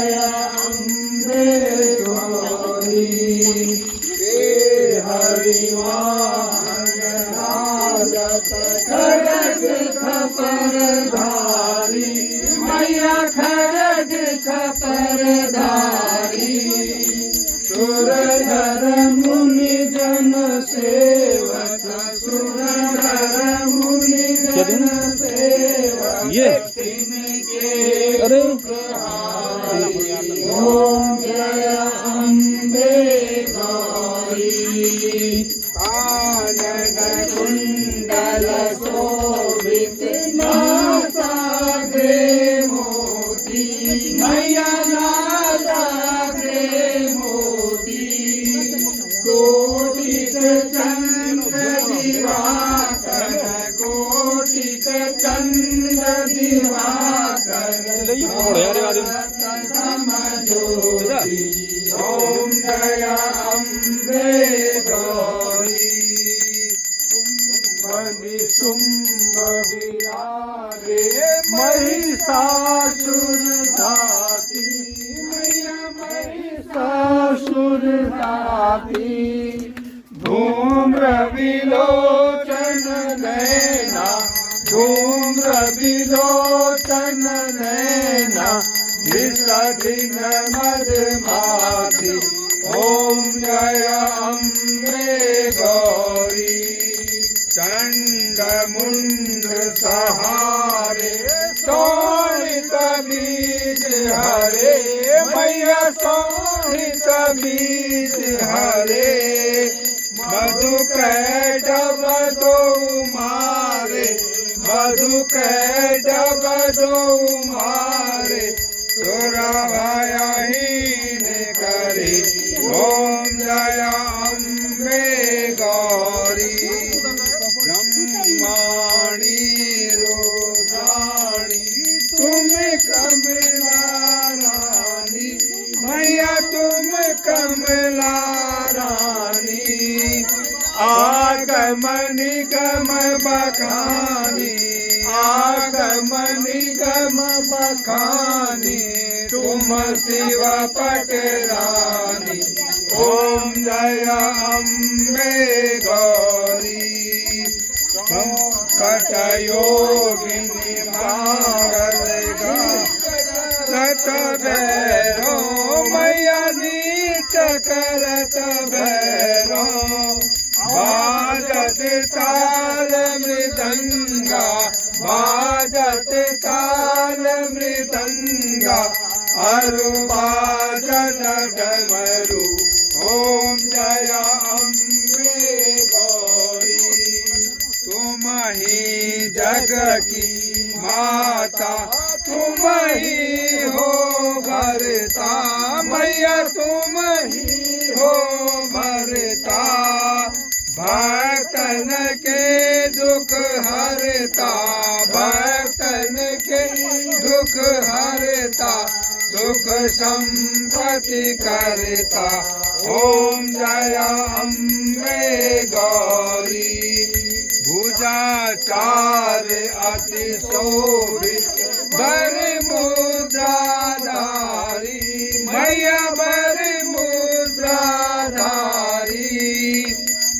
ये अरे ओम जय अम्बे गौरी। ओम जय अम्बे गौरी बनी शुंभ बिहारे महिषासुर धाती मैया महिषासुर धाती धूम्र विलोचन नैना धूम्र विलोचन नैना विसर्जिन मदमाती ओम जय अम्बे गौरी चंड मुंड सहारे शोणित बीज हरे मैया शोणित बीज हरे मधु कैडब दो मारे मधु कैडब दो मारे सुरभयहीन करे ओम जय अम्बे गौरी ब्रह्माणी रोदाणी तुम कमला रानी मैया तुम कमला रानी आगमनि गम बखानी आगमनि गम बखानी तुम शिव पटरानी ओम जय अम्बे गौरी कटयोगिनी मांगल करत भैरो मैया नीत करत भैरो बाजत ताल मृदंगा बाजत ताल मृदंगा अरु बाजत डमरू ओम जय अम्बे गौरी तुम ही जग की माता तुम ही हो भरता मैया तुम ही हो भरता भक्तन के दुख हरता भक्तन के दुख हरता सुख संपत्ति करता ओम जय अम्बे गौरी भुजाचार अति शोभित बर मुद्राधारी मैया बर मुद्राधारी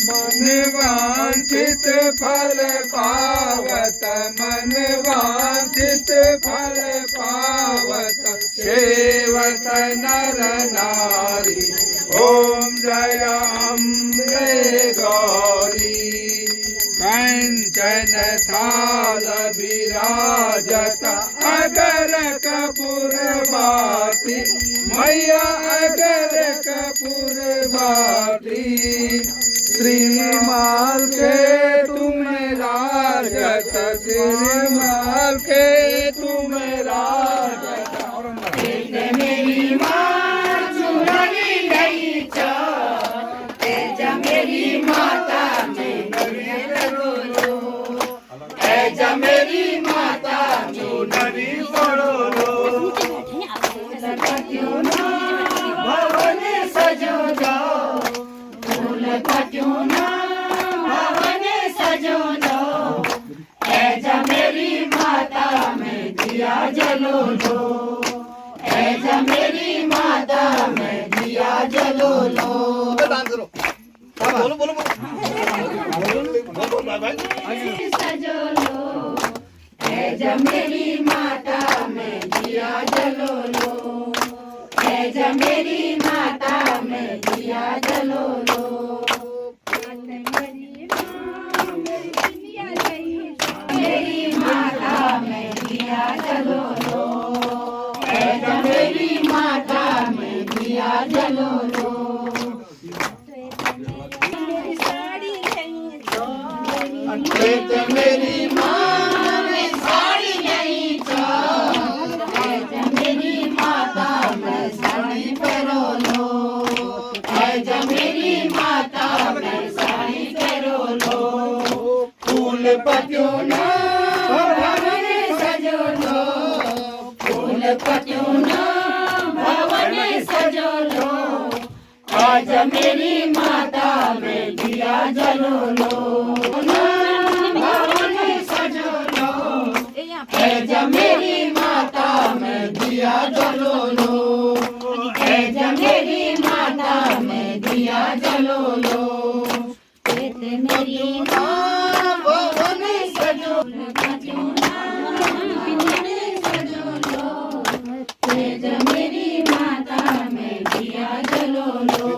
मन वांछित फल पावत मन वांछित फल पावत सेवत नर नारी ओम जय अम्बे गौरी कंचन थाल विराजत अगर कपूर बाती मैया अगर कपूर बाती श्रीमाल के तुम राजत श्रीमाल के तुम राजत मेरी माँ चुनरी गई चो तेज मेरी माता में मेरी माता चुनरी पड़ो क्यों ना भवन सजो जाओ फूल क्यों ना भवन सजो जाओ ऐजा मेरी माता में दिया जलो लो ऐजा मेरी माता में दिया जलो लो बोलो बोलो सजो लो ऐजा मेरी माता में दिया जलो लो ऐजा मेरी माता में दिया जलो लो मेरी माता में दिया जलो लो ऐजा मेरी माता में दिया जलो लो मेरी माँ ने साड़ी नहीं चो मेरी माता में साड़ी पहरो लो मेरी माता में साड़ी पहरो लो फूल पत्यों ना भवन सजो आज मेरी माता में दिया जलो लो, भवन सजो लो, आज मेरी माता में दिया जलो लो, आज मेरी माता में दिया जलो लो, मेरी माँ भवन सजो लो, तेज मेरी माता में दिया जलो लो,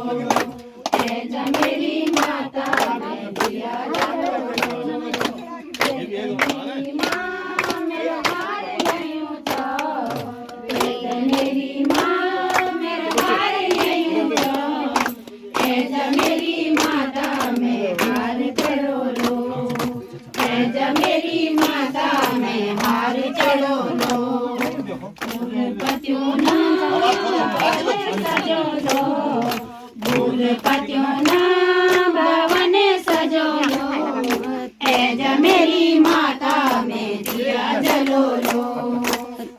तेज मेरी माता में दिया जलो लो, मेरी माँ मेरा हार नहीं होता, तेज मेरी माँ मेरा हार नहीं होता, तेज मेरी माता में हार चलो लो, तेज मेरी माता में हार चलो लो, पतियों ना सजो लो, फूल पतियों ना भवन सजो लो, तेज मेरी माता में दिया जलो लो,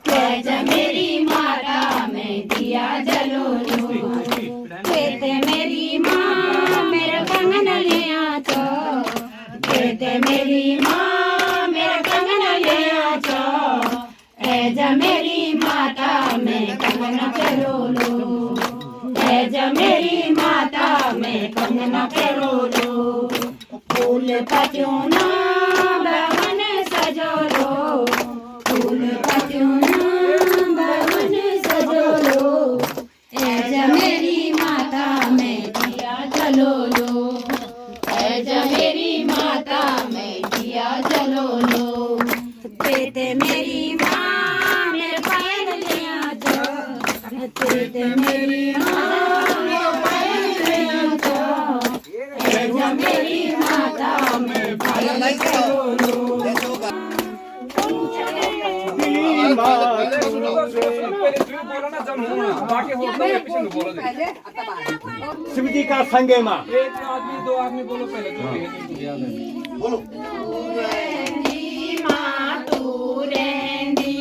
तेज मेरी माता में दिया जलो लो, कहते मेरी माँ मेरा कंगन ले आचो, कहते मेरी माँ मेरा कंगन ले आचो, तेज मेरी माता में कंगन करो लो, तेज मेरी माता में कंगन करो लो, फूल पतियों ना भवन सजो लो, फूल पतियों ना भवन सजो लो, तेज मेरी माता में दिया जलो लो, तेज मेरी माता में दिया जलो लो, कहते मेरी माँ मेरे पायल ले आजो, कहते मेरी माँ मेरे पायल ले आजो, तेज मेरी माता में पायल करो लो, पहले तुम्ही बोला ना जब बाकी हो गए पीछे बोलो दे। शिव जी का संगे माँ एक आदमी दो आदमी बोलो पहले तो याद है बोलो माँ तू रेंदी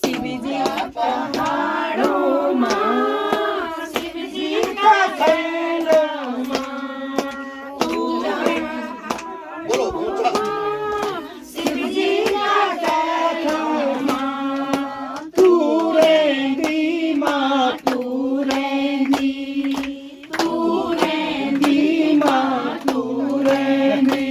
शिव जी पहाड़ों माँ, शिव जी का खैलो माँ, बोलो ऊंचा शिव जी का खैलो माँ, तू रेंदी माँ तू रेंदी माँ, तू रेंदी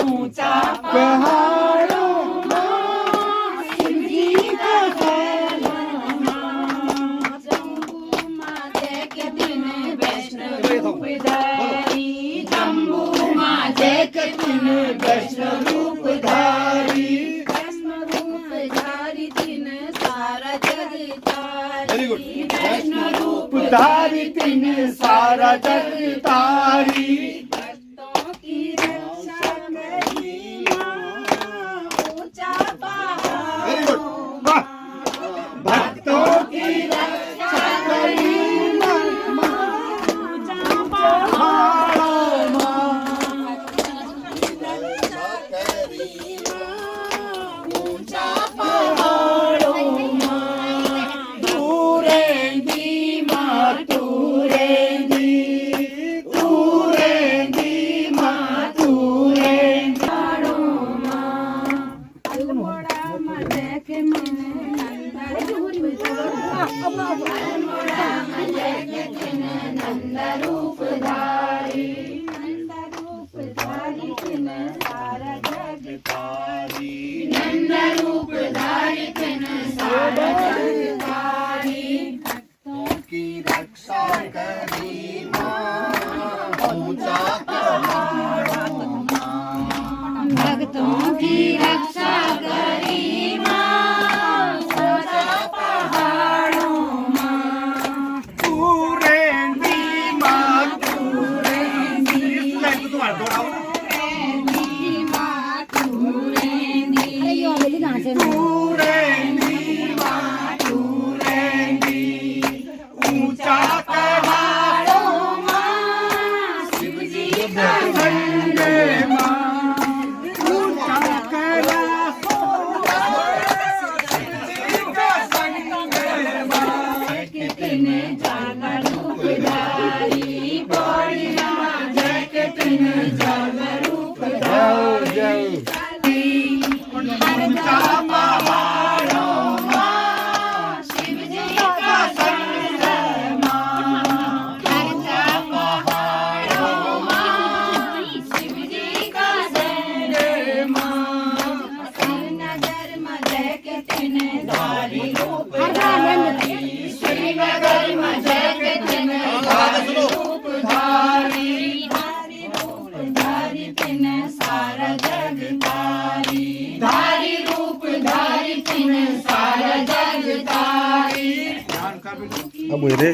ऊंचा पहाड़ों माँ, शिव जी का खैलो माँ, जम्बू माँ देख दिन वैष्णव रूप धारी, जम्बू माँ देख दिन वैष्णव रूप धारी, वैष्णव रूप धारी दिन सारा जग तारी, वैष्णव रूप तारी तीन सारा जग तारी, भक्तों की रक्षा करी माँ, ऊंचा पहाड़ों माँ, भक्तों की रक्षा करी माँ, ऊंचा पहाड़ों माँ, ऊंचा पहाड़ों माँ, तू रेंदी माँ, तू रेंदी माँ, तू रेंदी पहाड़ों माँ, अल्मोड़ा माँ देख मैंने नंदा रूप अल्मोड़ा माँ देख मैंने नंदा रूप धारी, नंदा रूप धारी किन सारा जग तारी, नंदा रूप धारी किन सारा जग तारी, भक्तों की रक्षा करी माँ, ऊंचा पहाड़ों माँ, भक्तों की रक्षा करी माँ, ऊंचा पहाड़ों माँ, तू रेंदी माँ तू रेंदी माँ, तू रेंदी, तू रेंदी माँ तू रेंदी ऊंचा पहाड़ों माँ, शिव जी का संगे माँ ऊंचा कैलाश कितने जागरूक अब रे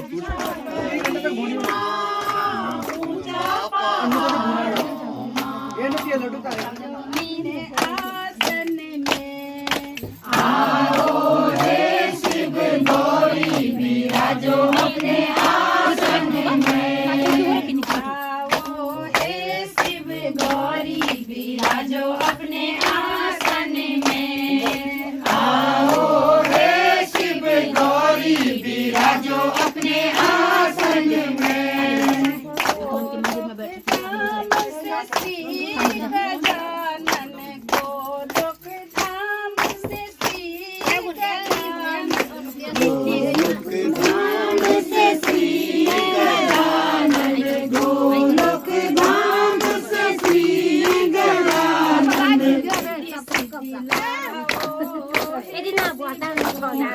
मेरे आसन में आओ हे शिव गौरी विराजो अपने आसन में आओ हे शिव गौरी विराजो अपने आसन में आओ हे शिव गौरी विराजो अपने आसन में श्री गजानन गोलोक धाम से श्री गजानन गोलोक धाम से श्री गजानन गोलोक धाम से Shri Gajanan Jadi nak buat tangan kau dah.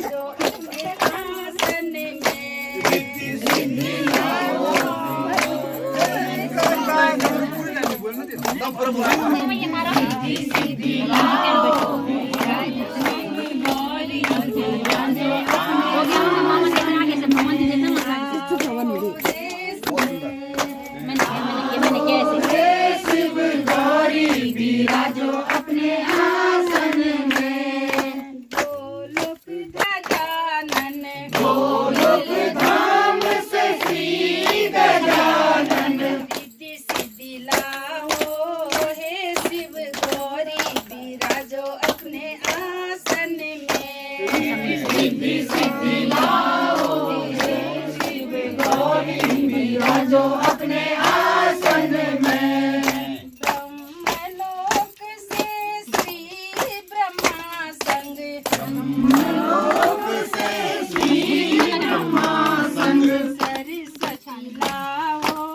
जो अपने आसन में शिव गौरी विराजो अपने आसन में गोलोक गजानन गोलोक धाम से श्री गजानन रिद्धि सिद्धि लाओ हे शिव गौरी विराजो अपने आसन में रिद्धि सिद्धि लाओ हे शिव गौरी विराजो अपने आसन में ब्रह्मलोक से श्री ब्रह्मा संग ब्रह्मलोक से श्री ब्रह्मा संग सरस्वती लाओ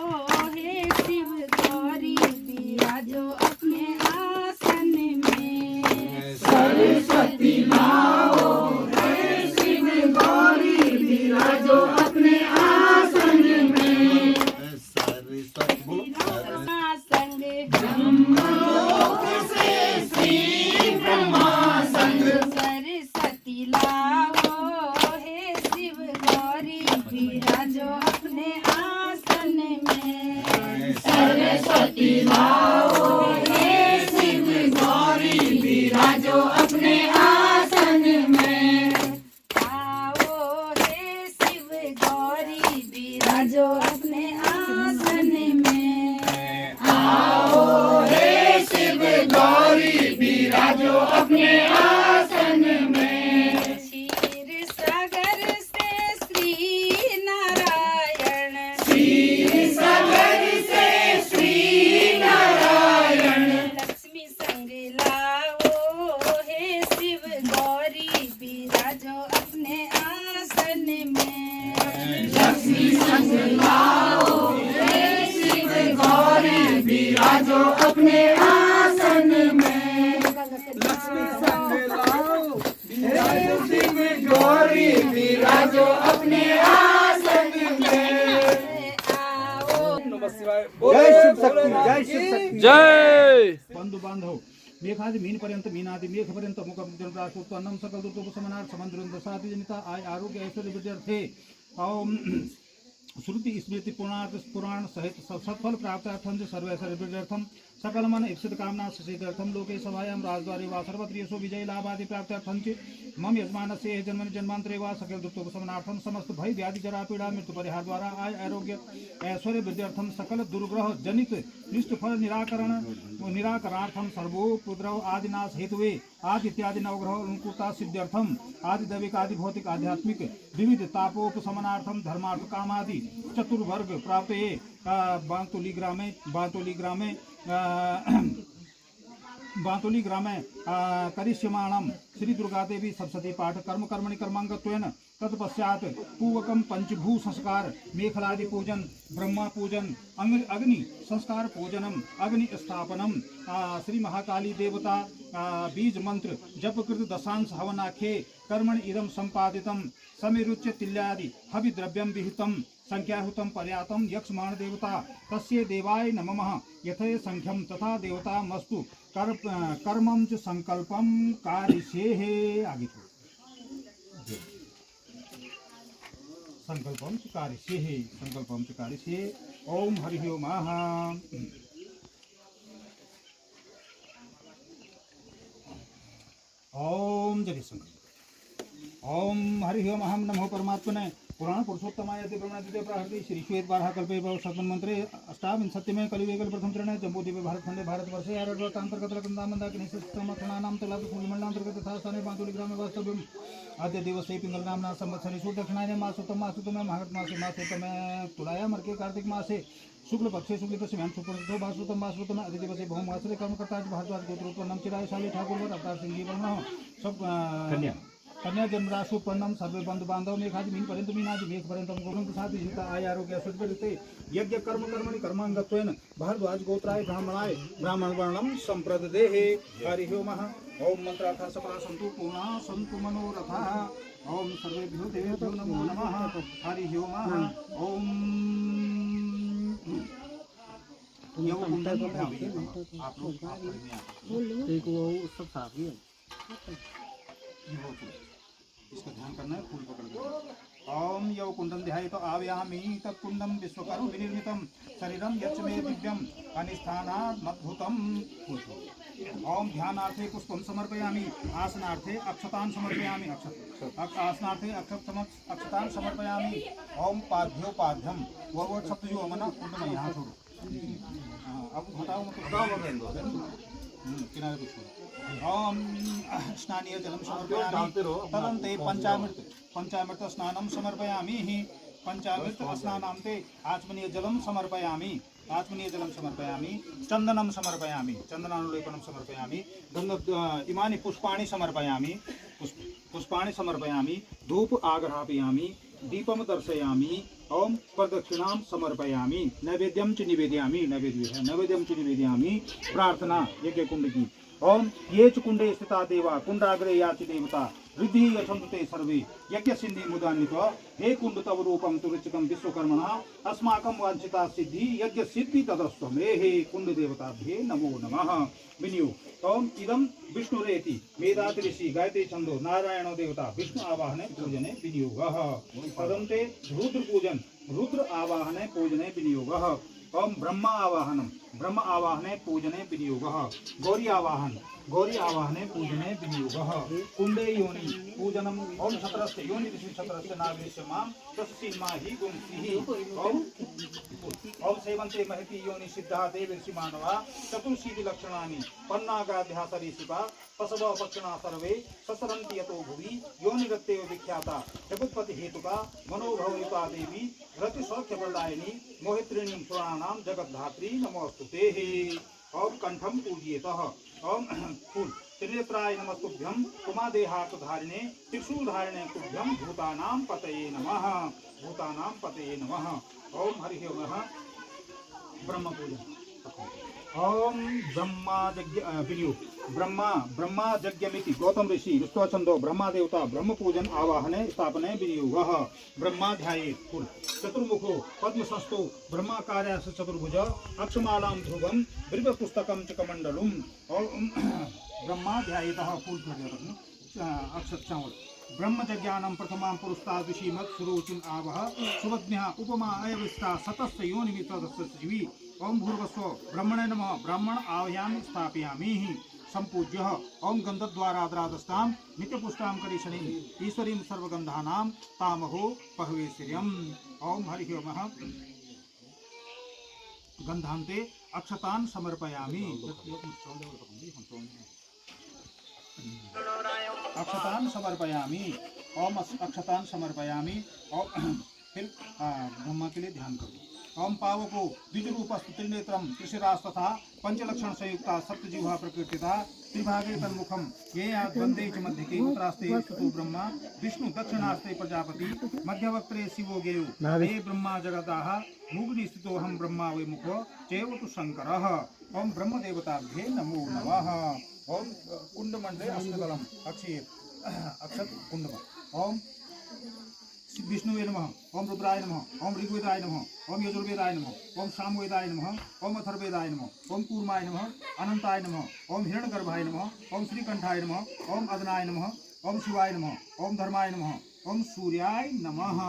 हे शिव गौरी विराजो अपने आसन में सरस्वती लाओ हे शिव गौरी विराजो अपने आसन में संग ब्रह्मलोक से श्री ब्रह्मा संग सरस्वती लाओ हे शिव गौरी विराजो अपने आसन में सरस्वती लाओ हे शिव गौरी विराजो अपने आसन में आओ हे शिव गौरी विराजो अपने आसन में आओ हे शिव गौरी विराजो अपने आसन में क्षीर सागर से श्री नारायण क्षीर सागर से श्री नारायण लक्ष्मी संग लाओ हे शिव गौरी विराजो अपने आसन में लक्ष्मी संग लाओ हे शिव गौरी विराजो अपने आसन में लक्ष्मी संग लाओ हे शिव गौरी विराजो अपने आसन में आओ जय शिव शक्ति, जय शिव शक्ति, जय। बंधु बांधव मेघादि मीन पर्यंत मीनादि मेघ पर्यंत मुख जनताशोत्पन्नम सकल दुर्गोपशमनार्थ समंद्र साधि जनिता आय आरोग्य ऐश्वर्य विद्यार्थे ओम श्रुति स्मृति पुराण सहित सत्फल प्राप्तार्थम सर्वैश्वर्यर्थम सकल मन इप्सित कामना सिद्ध्यर्थम लोके सभायां राजद्वारे वा सर्वत्रियसो विजय लाभादि प्राप्तार्थम च मम यजमानस्य जन्मनि जन्मांतरे वा सकल दुर्गोपशमनार्थम समस्त भय व्याधि जरा पीड़ा मृत्यु परिहार द्वारा आय आरोग्य ऐश्वर्य विद्यार्थम सकल दुर्ग्रह जनित निष्ठ फल निराकरणार्थम सर्वोपद्रव आदिनाश हेतुवे आदि इत्यादि नवग्रह अनुकूलता सिद्ध्यर्थम आदि दैविक आदि भौतिक आध्यात्मिक विविध तापोपशमनार्थम धर्मार्थ कामादि चतुर्वर्ग प्राप्त बांतोली ग्रामे करिष्यमाणं श्री दुर्गा देवी सप्तशती पाठ कर्म कर्मणि कर्मांगत्वेन तत्पश्चात पूवकम पंचभू संस्कार मेखलादि पूजन ब्रह्मा पूजन अग्नि संस्कार पूजनम अग्नि स्थापनम श्री महाकाली देवता बीज मंत्र जप कृत दशांश हवनाख्ये कर्मणि इदं संपादितं समेरुच्य तिल्यादि हवि द्रव्यं विहितं संख्याहुतं पर्यातं यक्षमाण देवता तस्य देवाय नमः यथे संख्यं तथा देवता मस्तु कर्मं च संकल्पं कारिष्ये आगे संकल्पम चकारिष्ये संकल्पम चकारिष्ये। ओम हरि ओम ओम जय संकल्प। ओम हरि ओम अहम नमो परमात्मने पुराण पुरुषोत्तमाय अति ब्रह्मणदिते प्राहृति श्री श्वेत बारह कल्पे भव सत्वन मंत्रे अष्टाविंशतिमे कलियुगे कल प्रथम चरणे जम्बूद्वीपे भारतखंडे भारतवर्षे आरण्यकांतर्गत रत्नदामन्दाकिनीसमानां तलाभूमिमण्डलान्तर्गत तथा स्थाने पांचोली ग्रामे वास्तव्यम् आद्य दिवसे पिंगल नामना संवत्सरे शुद्धदक्षिणायने मासोत्तम मासोत्तमे माघ मासे मासोत्तमे तुलाया मर्के कार्तिक मासे शुक्ल पक्षे शुक्ल पश्चिम सुपर्णो भास्वतम भास्वतम अधि दिवसे बहुमासरे कर्मकर्ता भारद्वाज गोत्रोत्पन्नम चिरायशाली ठाकुर अवतार सिंह वर्ण सब कन्या जन्मराशि उत्पन्नम सर्वे बंधु बांधव मेघादि मीन पर्यंत मीनादि मेघ पर्यंत गोविंद प्रसाद सीता आय आरोग्य सुखते यज्ञ कर्म कर्मणि कर्मांगत्वेन भारद्वाज गोत्राय ब्राह्मणाय ब्राह्मण वर्णम संप्रददेहे। हरि ओम ओम मंत्रार्थ सफला सन्तु पूर्णा सन्तु मनोरथा। ओम सर्वेभ्यो देवेभ्यो नमो नमः। हरि ओम ओम आप लोग एक वो सब साफ ही है। इसका ध्यान करना है, फूल पकड़ कर। ओम यौ कुंडम ध्यायतो आव्यामि तत्कुंडम विश्वकर्म विनिर्मितम शरीरम यच्च मे दिव्यम अनिस्थानात् मद्भुतम। ओम ध्यानार्थे पुष्पम समर्पयामि आसनार्थे अक्षतान् समर्पयामि आसनार्थे अक्षतान् समर्पयामि। ओम पाद्योपाध्यम वो शब्द जो है ना कुंड में यहाँ छोड़ो। अब हटाओ मतलब किनारे पे छोड़ो। ओम स्नानीय जलम समर्पयामि तदन्ते पंचामृत स्नानं समर्पयामि पंचामृत स्नानान्ते आचमनीय जलम समर्पयामि चंदनं समर्पयामि चंदनानुलेपनं समर्पयामि इमानि पुष्पाणि समर्पयामि धूप आग्रापयामि दीपम दर्शयामि। ओम प्रदक्षिणां समर्पयामि नैवेद्यं च निवेदयामि। प्रार्थना यज्ञ कुंड की। ओम ये च कुंडे स्थिता देवा कुंडाग्रे याचि देवता रिद्धि यछन्तु ते सर्वे यज्ञ सिद्धि मुदान्वित। हे कुंड तव रूपं तु ऋचिकं विश्वकर्मणः अस्माकं वांछिता सिद्धि यज्ञ सिद्धि तदस्तु मे। हे कुंड देवताभ्ये नमो नमः। विनियोग। ओम इदं विष्णुरेति वेदाति ऋषि गायत्री छंदो नारायणो देवता विष्णु आवाहने पूजने विनियोगः। तदन्ते रुद्र पूजन रुद्र आवाहने पूजने विनियोगः। ओम ब्रह्मा आवाहने पूजने विनियोगः। गौरी आवाहने पूजने विनियोगः। कुंडे योनि पूजनम। ओम छत्रस्य योनि ऋषि छत्रस्य नाभिस्य मां तस्सीमा हि गुंसिहि। ओम सेवन्ते महति योनि सिद्धा देव ऋषि मानवा चतुर्शीति लक्षणानि पन्नागाध्यासरीसिपा पशव पक्षणा सर्वे ससरन्ति यतो भुवि योनिरत्येव विख्याता जगत्पति हेतुका मनोभवयुता देवी रति सौख्य प्रदायिनी मोहित्रिणी पुराणानां जगद्धात्री नमोस्तुते। ओम कंठम पूज्येतः। ओम फूल त्रिनेत्राय नमस्तुभ्यं कुमादेहातधारिणे त्रिशूलधारिणे तुभ्यं भूतानां पतये नमः। ओम हरि ओम ब्रह्म पूजन। ओम ब्रह्मा यज्ञमिति गौतम ऋषि विश्वछंदो ब्रह्मा देवता ब्रह्म पूजन आवाहने स्थापने विनियोगः। ब्रह्मा ध्यायेत् फूल चतुर्मुखो पद्मसंस्थो ब्रह्माकार्यः चतुर्भुज अक्षमालां ध्रुवं बिल्वपुस्तकं च कमण्डलुम्। ओम ब्रह्मा ध्यायेतः फूल अक्षत चावल ब्रह्मज्ञानं प्रथमां पुरुस्ताद् विषीमत् सुरुचिम् आवह सुवज्ञः उपमा अयविष्टा सतस्य योनिमितस्य जीवी। ओम भूर्भुवस्व ब्रह्मणे नमः। ब्राह्मण आह्वयामि स्थापयामि संपूज्य। ओम गन्धद्वाराद्रादस्तां नित्यपुष्टां करीशनीम् ईश्वरीं सर्वगन्धानां तामहो पहवेश्वर्यम्। ओम हरि ओम गन्धान्ते अक्षतान् समर्पयामि ओम अक्षतान् समर्पयामि। फिर ब्रह्मा के लिए ध्यान करो। ओम पावको द्विजरूपस्तु त्रिनेत्रम त्रिशिरास्तथा पंचलक्षण संयुक्ता सप्तजिह्वा प्रकृतिता त्रिभागे तन्मुखम ये द्वंद्वे च मध्यके उत्तरास्ते स्तुतो ब्रह्मा विष्णु दक्षिणास्ते प्रजापति मध्यवक्त्रे शिवो गेयो हे ब्रह्मा जगदाः मुग्नि स्थितो हम ब्रह्मा वै मुखो चैव तु शंकरः। ओम ब्रह्म देवताभ्ये नमो नमः। ओम कुंडमंडले अष्टदलम अक्षत कुंडम। ओम विष्णुवे नमः। ओम रुद्राय नमः। ओम ऋग्वेदाय नमः। ओम यजुर्वेदाय नमः। ओम सामवेदाय नमः। ओम अथर्वेदाय नमः। ओम कूर्माय नमः। अनंताय नमः। ओम हिरण्यगर्भाय नमः। ओम श्रीकंठाय नमः। ओम अदनाय नमः। ओम शिवाय नमः। ओम धर्माय नमः। ओम सूर्याय नमः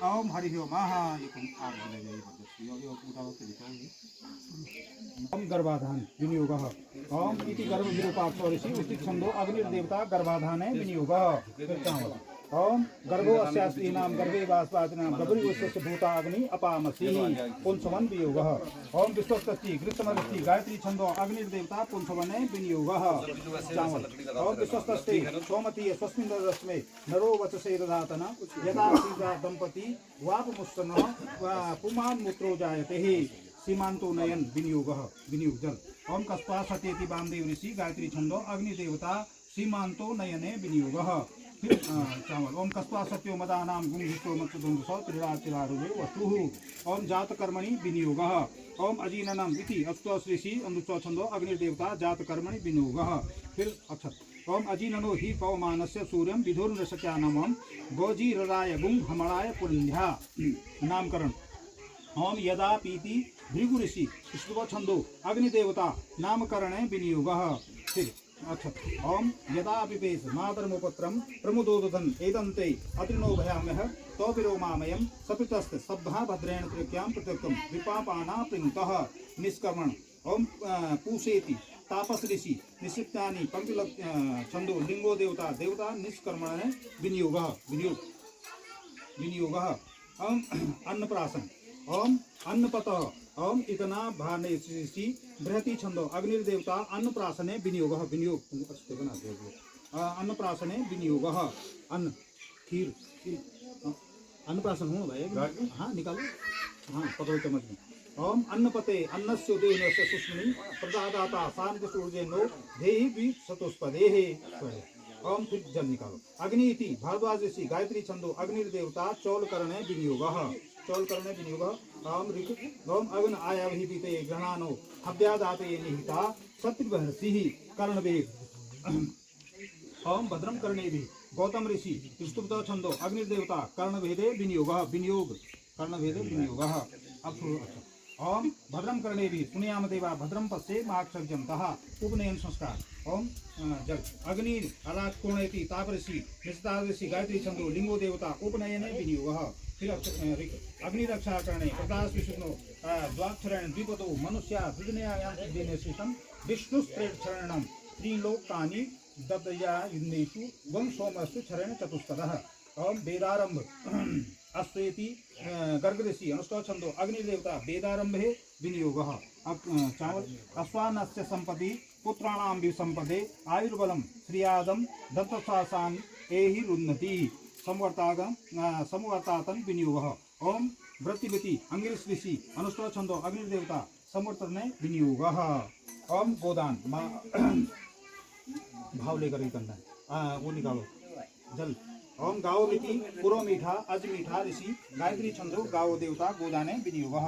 ओम हरि ओम ये कौन आग लग जाए ये उठाओ के दिखाओ ओम गर्भाधान विनियोगः ओम इति गर्भ विरूपाक्षरसि उस्ति छंदो अग्निर्देवता गर्भाधाने विनियोगः ओम गर्भो अस्यास्त्रीणां गर्भे वासवादिनां गर्भरिवस्य भूता अग्नि अपामसि पुंसवन वियोगः ओम विश्वस्तस्ति ग्रीष्मरस्ति गायत्री छंदो अग्निर्देवता पुंसवने विनियोगः चावल ओम विश्वस्तस्ति सोमति स्वस्मिन् रश्मे नरो वचसे रधातन यदा सीता दंपति वापमुस्तन पुमान् मूत्रो जायते सीमांतो नयन विनियोगः विनियोग जल ओम कस्पा सत्यति वामदेव ऋषि गायत्री छंदो अग्निदेवता सीमांतो नयने विनियोगः चावल ओम कस्वा सत्यो मदानां गुंभिष्टो मत्सुदुंसो त्रिरातिरारुवे वस्तुः ओम जात कर्मणि विनियोगः ओम अजीननम इति अस्तु श्रीषि अनुचो छंदो अग्निदेवता जात कर्मणि विनियोगः फिर अक्षत ओम अजीननो हि पवमानस्य सूर्यं विधुर्नशक्यानमं गोजीरराय गुं हमराय पुण्या नामकरण ओम यदा पीति भृगु ऋषि स्तुव छंदो अग्निदेवता नामकरणे विनियोगः फिर अक्षत ओम यदा पिपेश मातरमुपत्रम प्रमुदोदधन एदन्ते अत्रिनो भयाम्यः तो विरोमामयं सपितस्त सब्धा भद्रेण त्रिक्यां प्रत्यक्तम विपापाना प्रिंतः निष्कर्मण ओम पूषेति तापस ऋषि निषिप्तानि पंक्ति छंदो लिंगो देवता देवता निष्कर्मण विनियोगः ओम अन्नप्राशन ओम अन्नपतः ओम इतना भानेसी बृहति छंदो अग्निर्देवता अन्नप्राशने विनियोगः अन्नप्राशने विनियोगः अन्न खीर अन्नप्राशन हो भाई हाँ निकालो हाँ पकड़ो चम्मच में ओम अन्नपते अन्नस्य उदयनस्य सुष्मिनी प्रदादाता शांति सूर्येनो देहि भी सतुष्पदेः ओम फिर जल निकालो अग्नि इति भारद्वाज ऋषि गायत्री छंदो अग्निर्देवता चौल करणे विनियोगः ओम ऋग ओम अग्न आयावहि पीते ग्रहणानो हव्यादाते निहिता सत्रिबर्षिः कर्णवेग ओम भद्रम कर्णेभिः गौतम ऋषि स्तुप्त छंदो अग्निदेवता कर्णभेदे विनियोगः ओम भद्रम कर्णेभिः सुनयाम देवा भद्रम पश्ये माक्षजन्तः उपनयन संस्कार ओम जल अग्नि अराजकोणेति तापऋषि निस्तादृषि गायत्री छंदो लिंगो देवता उपनयने विनियोगः फिर अग्नि रक्षा करणे प्रकाश विष्णु द्वाक्षरेण द्विपदो मनुष्या हृदयायां शेषम विष्णुस्त्रेक्षरणं त्रिलोकानि ददया युन्नेषु वं सोमस्तु क्षरेण चतुष्पदः ओम वेदारंभ अस्वेति गर्गऋषि अनुष्ठा छंदो अग्निदेवता वेदारंभे विनियोगः चावल अश्वानस्य संपदि पुत्राणां विसंपदे आयुर्बलं श्रियादं दत्तशासान् एहि रुन्नति समवर्तातन विनियोगः ओम वृत्तिवती अंगिरस ऋषि अनुष्ठा छंदो अग्निदेवता समवर्तने विनियोगः ओम गोदान भाव लेकर ही करना है वो निकालो जल ओम गाओ मिति पुरो मीठा अज मीठा ऋषि गायत्री छंदो गाओ देवता गोदाने विनियोगः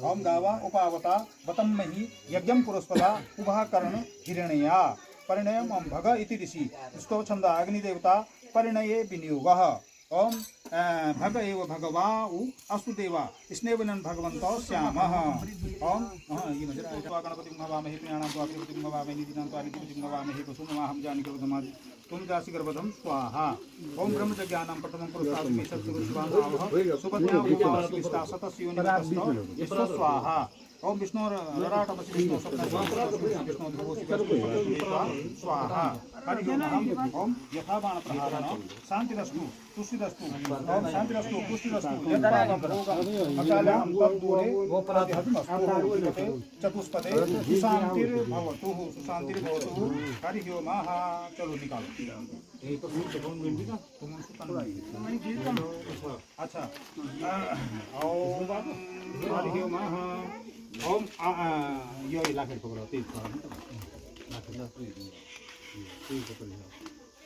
ओम गावा उपावता वतम मही यज्ञम पुरस्पदा उभाकर्ण हिरण्या परिणयम ओम भग इति ऋषि स्तो छंदा अग्निदेवता परिणये विनियोगः ओम भग एव भगवाउ अस्तु देवा स्नेवनन भगवन्तो श्यामः ओम ये मजरा गणपतिं भवामहे प्रियाणां त्वाकृतिं भवामहे निधिनां त्वारितिं भवामहे वसुमहां जानिकृतमादि तुम दासी गर्भधम स्वाहा ओम ब्रह्मज्ञानं प्रथमं पुरुषार्थं सत्सुगुरुस्वाहाः सुपत्न्या भूमावस्मिष्टा सतस्योनिमस्तौ यस्तो स्वाहा ओम विष्णु ललाटमसि विष्णु विष्णु स्वाहा हरि ओम यथा बाण प्रहारण शांतिरस्तु तुष्टिरस्तु ओम शांतिरस्तु पुष्टिरस्तु यद्भागं भोगं अकालं तद्दूरे गोपराधमस्तु चतुष्पदे सुशांतिर्भवतु सुशांतिर्भवतु हरि ओम चलो निकालो ये तो फूल कौन मिल भी ना तुम अच्छा ओम हरि ओम ओम यो इलाके पकड़ो तीन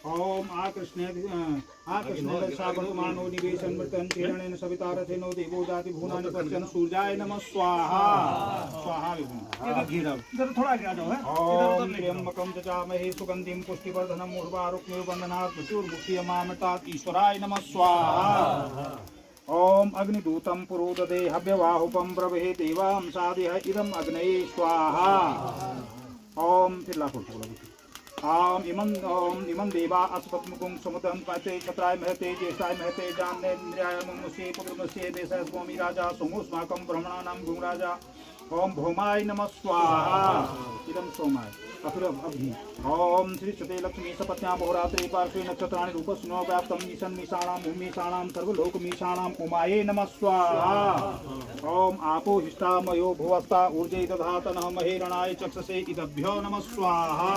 ओम आकृष्णे सागरमानो निवेशन मृतन किरणेन सवितारथेनो देवो जाति भुवनानि पश्यन् सूर्याय नमः स्वाहा स्वाहा इधर थोड़ा आगे आ जाओ है ओम त्र्यंबकं चचामहे सुगंधिं पुष्टिवर्धनम् उर्वारुक्मिर्बन्धनात् मृत्युर्मुक्तियमामृतात् ईश्वराय नमः स्वाहा ओम अग्निदूतं पुरोददे हव्यवाहुपं ब्रवीहे देवां साधयः इदम् अग्नये स्वाहा ओम फिर लाखों इमं देवा अस्पत्मुकुं समुदं पाते क्षत्राय महते ज्येष्ठाय महते जानेन्द्रियाय मनुष्ये पुत्रमस्य देशः स्वामी राजा सोमोस्माकं ब्रह्मणानां गुरुराजा ओम भौमाय नमः स्वाहा इदं सोमाय अफिर अभि ओम श्री सते लक्ष्मी सपत्न्या बहुरात्रि पार्श्वे नक्षत्राणि रूपस्नो व्याप्तं मीशन् मीशाणां भूमिशाणां सर्वलोकमीशाणां उमाये नमः स्वाहा ओम आपो हिष्ठामयो भुवस्ता ऊर्जे दधातनः महेरणाय चक्षसे इदभ्यो नमः स्वाहा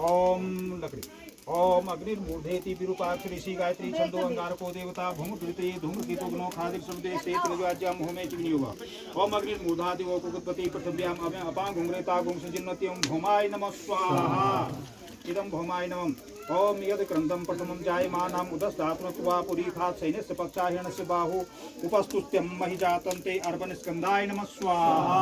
ओम लकड़ी ओम अग्निर्मूर्धेति विरूपाक्षरी श्री गायत्री छंदो अंगारको देवता भूम द्वितीय धूमकेतु गुणो खादिक शब्दे से त्रिज्वाज्यम होमे चिनियोग ओम अग्निर्मूर्धा देवो कुगुत्पति पृथिव्याम अभय अपा गुंग्रेता गुंसजिन्नत्यं भौमाय नमः स्वाहा इदं भौमाय नमः ओम यद क्रंदम प्रथमं जायमानाम उदस्तात्मत्वा पुरीखात् सैन्यस्य पक्षाहिणस्य बाहु उपस्तुत्यं महिजातन्ते अर्वणस्कन्धाय नमः स्वाहा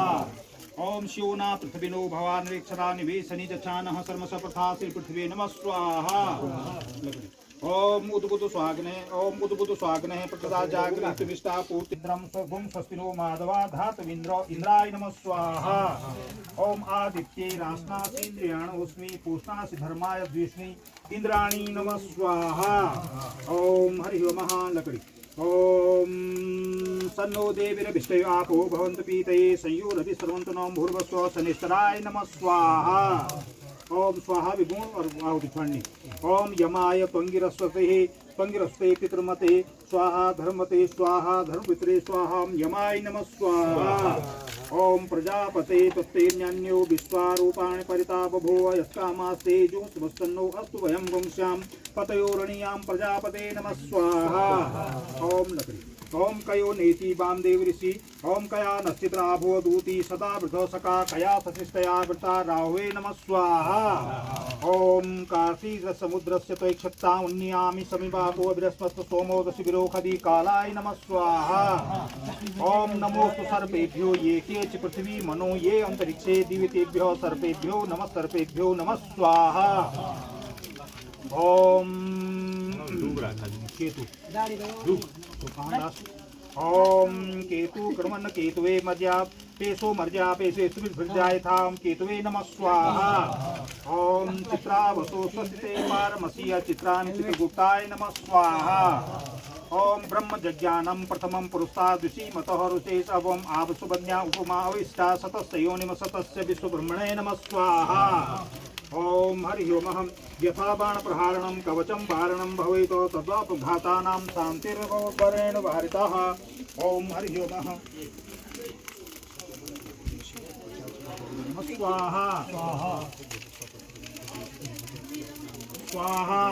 ओम शिवना पृथ्वीनो भवानरेक्षरा निवेशनि जचानः सर्मसप्रथा श्री पृथ्वी नमः स्वाहा ओम उद्बुद्ध स्वाग्ने प्रतदा जागृत विष्टा पूर्तिद्रम स्वभुम स्वस्तिनो माधवा धातविन्द्र इंद्राय नमः स्वाहा ओम आदित्ये रास्नासीन्द्रियाणोऽस्मि पूष्णासि धर्माय द्विष्णि इंद्राणी नमः स्वाहा ओम हरि ओम लकड़ी ओम सन्नो देवीरभिष्टयो आपो भवन्तु पीतये संयोरभि सर्वन्तु नमः भूर्भुवस्सुवः शनिश्चराय नमः स्वाहा ओम स्वाहा विभुम और आहुति छोड़नी ओम यमाय पंगिरस्ते पितृमते स्वाहा धर्मते स्वाहा धर्मपितरे स्वाहा यमाय नमः स्वाहा ओम प्रजापते तत्तेन्यो विश्वारूपाणि परिता बभूव यस्कामास्ते जुस्तमस्तन्नो अस्तु वयं वंश्यां पतयोरणीयां प्रजापते नमः स्वाहा ओम लकड़ी ओम कयो नेति वामदेव ऋषि ओम कया नक्षत्राभो दूती सदा वृथो सका कया सशिष्टया वृता राहुवे नमः स्वाहा ओम कार्तीक समुद्रस्य त्वक्षत्ता उन्नयामि समीपातो बृहस्पति सोमो दशिविरोखदि कालाय नमः स्वाहा ओम नमोस्तु सर्पेभ्यो ये केच पृथ्वी मनो ये अंतरिक्षे दिवितेभ्यो सर्पेभ्यो नमः स्वाहा ओम केतु ओम केतु क्रमण केतुवे मर्या पेशो मर्या पेशे सुभिर्जायथाम केतुवे नमः स्वाहा ओम चित्रावसो स्वस्तिते पारमसीय चित्राणि चित्रगुप्ताय नमः स्वाहा ओम ब्रह्मजज्ञानं प्रथमं पुरुषाद् ऋषिमतः ऋषेश अवम आवसुबन्या उपमा अविष्टा सतस्य योनिम सतस्य विश्वब्रह्मणे नमः स्वाहा ओम हरि ओम यथा बाण प्रहारणं कवचं वारणं भवेत् तद्वा प्रघातानां शान्तिर्भवेण वारितः ओम हरि ओम स्वाहा स्वाहा स्वाहा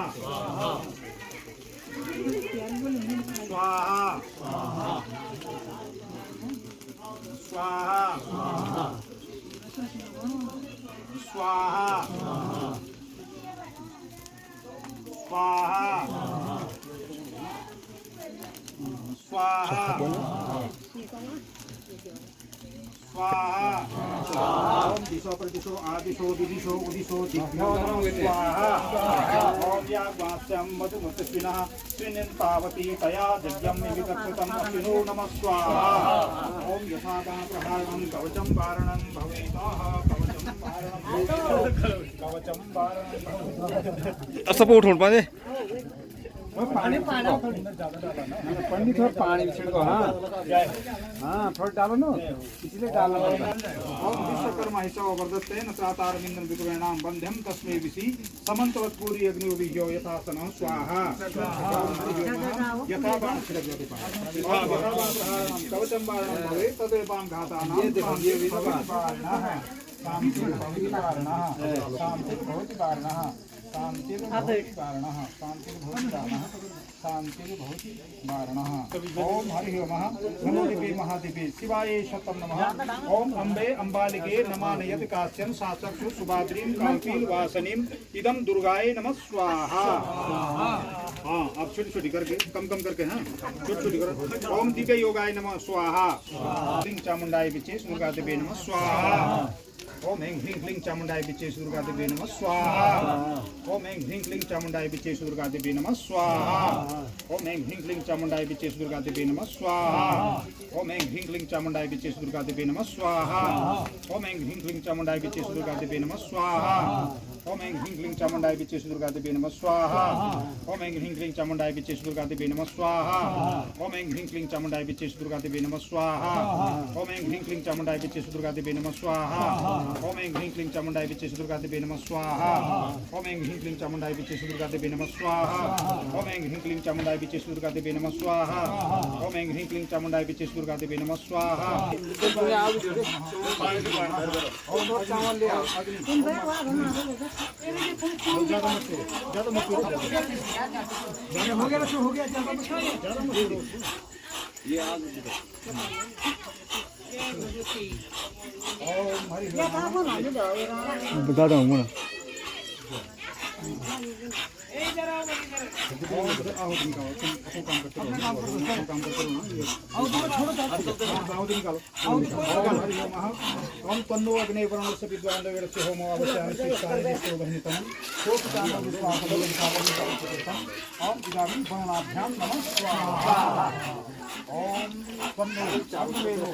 स्वाहा स्वाहा स्वाहा स्वाहा स्वाहा ओम दिशो प्रतिशो आदिशो विदिशो उदिशो दिभ्यो नमः स्वाहा ओम याग्वास्यं मधुमतस्विनः श्रीनिं पावती तया यज्ञं विविधकृतं अश्विनो नमः स्वाहा ओम यथागां प्रहारणं कवचं वारणं भवेतः कवचं वारणं असं उठून पाहिजे पानी पानी थोड़ा पानी छिड़को हाँ थोड़ा डालो ना इसलिए डालना पड़ता है ओम विश्वकर्मा हिसाब वर्धते न त्रातारविंदं विकुरेणां बंध्यं तस्मै विषि समन्तवत्पूरी अग्नियोभियो यथासनः स्वाहा यथा बाण छिड़को कवचं वारणं भवेत् तदेवां घातानां ओम हरि ओम नमो दिव्ये महादिव्ये शिवाय शतम नमः ओम अम्बे अम्बालिके नमानयत काश्यं शासक्षु सुभाद्रीं काल्पील वासनीं इदं दुर्गाय नमः स्वाहा हाँ आप छोटी छोटी करके कम करके हाँ छोटी छोटी करो ओम दिव्य योगाय नमः स्वाहा सिंह चामुंडाय विचे सुगा देवे नमः स्वाहा ओम ऐं ह्रीं क्लीं चामुंडाय विच्चेषु दुर्गा देवी नमः स्वाहा ओम ऐं ह्रीं क्लीं चामुंडाय विच्चेषु दुर्गा देवी नमः स्वाहा ओम ऐं ह्रीं क्लीं चामुंडाय विच्चेषु दुर्गा देवी नमः स्वाहा ओम ऐं ह्रीं क्लीं चामुंडाय विच्चेषु दुर्गा देवी नमः स्वाहा ओम ऐं ह्रीं क्लीं चामुंडाय विच्चेषु दुर्गा देवी नमः स्वाहा ओम ऐं ह्रीं क्लीं चामुंडाय विच्चेषु दुर्गा देवी नमः स्वाहा ओम ऐं ह्रीं क्लीं चामुंडाय विच्चेषु दुर्गा देवी नमः स्वाहा ओम ऐं ह्रीं क्लीं चामुंडाय विच्चेषु दुर्गा देवी नमः स्वाहा ओम ऐं ह्रीं क्लीं चामुंडाय विच्चेषु दुर्गा देवी नमः स्वाहा ओम ऐं ह्रीं क्लीं चामुंडाय विच्चेषु दुर्गा देवी नमः स्वाहा ओम ऐं ह्रीं क्लीं चामुंडाय विच्चेषु दुर्गा देवी नमः स्वाहा ओम ऐं ह्रीं क्लीं चामुंडाय विच्चेषु दुर्गा देवी नमः स्वाहा ओम ऐं ह्रीं क्लीं चामुंडाय विच्चेषु दुर्गा देवी नमः स्वाहा ज्यादा मत करो हो गया तो हो गया, ज्यादा मत करो। ये आग बता रहा हूँ ओम तन्नो अग्ने वरुणस्य विद्वान् वेदस्य होमो अवश्यं ओम इदानीं वरुणाभ्यां नमः स्वाहा ओम तन्नो चारुवेदो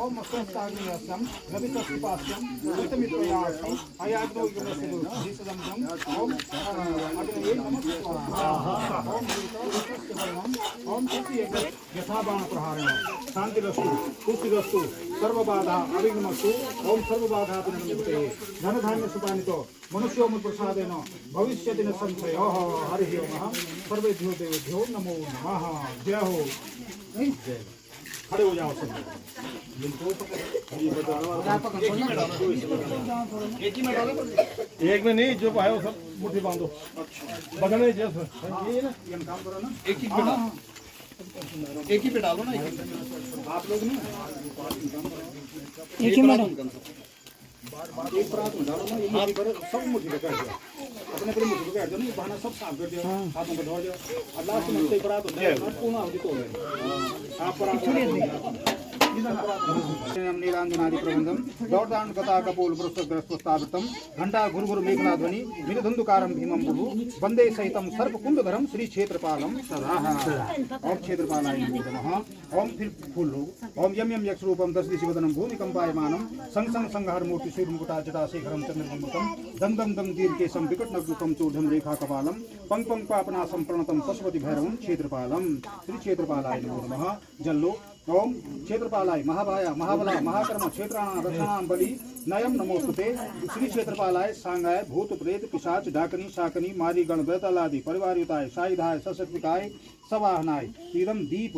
ओम स्वस्ताग्नियस्यं रवितस्पास्यं रवितमित्रयासं अयाग्नो युगमस्य दिसदं ओम अग्नये नमः स्वाहा ओम ऋतुस्वर्णं ओम तृतीय यथाबाण प्रहारेण शांतिरस्तु पुष्टिरस्तु सर्वबाधा अविघ्नमस्तु ओम सर्वबाधा विनिर्मुक्ते धन धान्य सुपानितो मनुष्यों प्रसादेन भविष्यति न संशयः हरिः ओम सर्वेभ्यो देवेभ्यो नमो नमः जय हो खड़े हो जाओ सब एक में नहीं, जो पाए वो सब मुट्ठी बांधो। बगल में जैसे ये ना ये काम करो ना एक ही पे डालो ना। आप लोग ना एक ही में एक परात में डालो ना, ये करो सब मुट्ठी में कर दिया अपने अपने मुट्ठी में कर दो ना, ये बहाना सब साफ कर दिया हाथों को धो दिया और लास्ट में एक परात होता है और पूर्ण होती तो आप परात नीलांजनादि प्रबंधम दौड़दान कथा कपोल पुरस्कृतग्रस्तस्थापितम घंटा घुरघुर मेघना ध्वनि विनधुंदुकारं भीमं बुभु वंदे सहितं सर्पकुंडधरं श्री क्षेत्रपालम सदा ओम क्षेत्रपालाय नमः ओम फिर फूल लो ओम यम यम यक्ष रूपम 10 दिशि वदनं भूमिकंपायमानं संग संग संहार मूर्ति सूर्यमुकुटा जटाशेखरं चंद्रमुखं दं दं दं दीर्घकेशं विकटनग्रुकं चूर्धं रेखा कपालं पंग पंग पापनासं प्रणतं पशुपति भैरवं क्षेत्रपालम श्री क्षेत्रपालाय नमः जल्लो ओम क्षेत्रपालाय महाभाया महाबला महाकर्म क्षेत्राणां रक्षणां बलि नयम नमोस्तुते श्री क्षेत्रपालाय सांगाय भूत प्रेत पिशाच डाकनी शाकनी मारी गण बैतालादि परिवारयुताय सायुधाय सशक्तिकाय सवाहनाय इदं दीप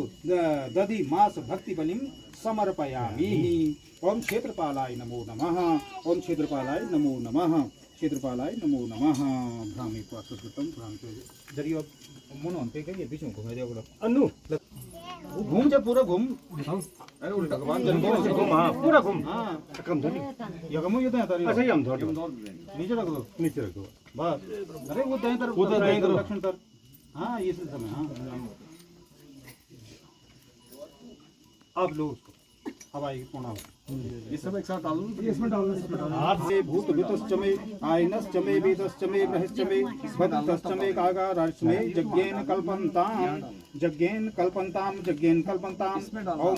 दधि मास भक्ति बलिं समर्पयामि ओम क्षेत्रपालाय नमो नमः ओम क्षेत्रपालाय नमो नमः क्षेत्रपालाय नमो नमः भ्रामी प्रसुतम भ्रामी जरियो मोनो पे कहिए बीच में घुमा दिया बोलो अन्नू घूम जा पूरा घूम अरे उल्टा भगवान जन घूम हां पूरा घूम हां कम धनी ये कम ये तो अच्छा ये हम धोट नीचे रख दो बस अरे वो दाएं तरफ दक्षिण तरफ हां ये समय हां अब लो उसको हवाई कोना ये सब एक साथ डालो। इसमें डालना हाथ से भूत वितश्च मे आयनश्च मे वेदश्च मे बृहश्च मे भक्तश्च मे कागाराश्च मे यज्ञेन कल्पन्ताम यज्ञेन कल्पन्ताम ओम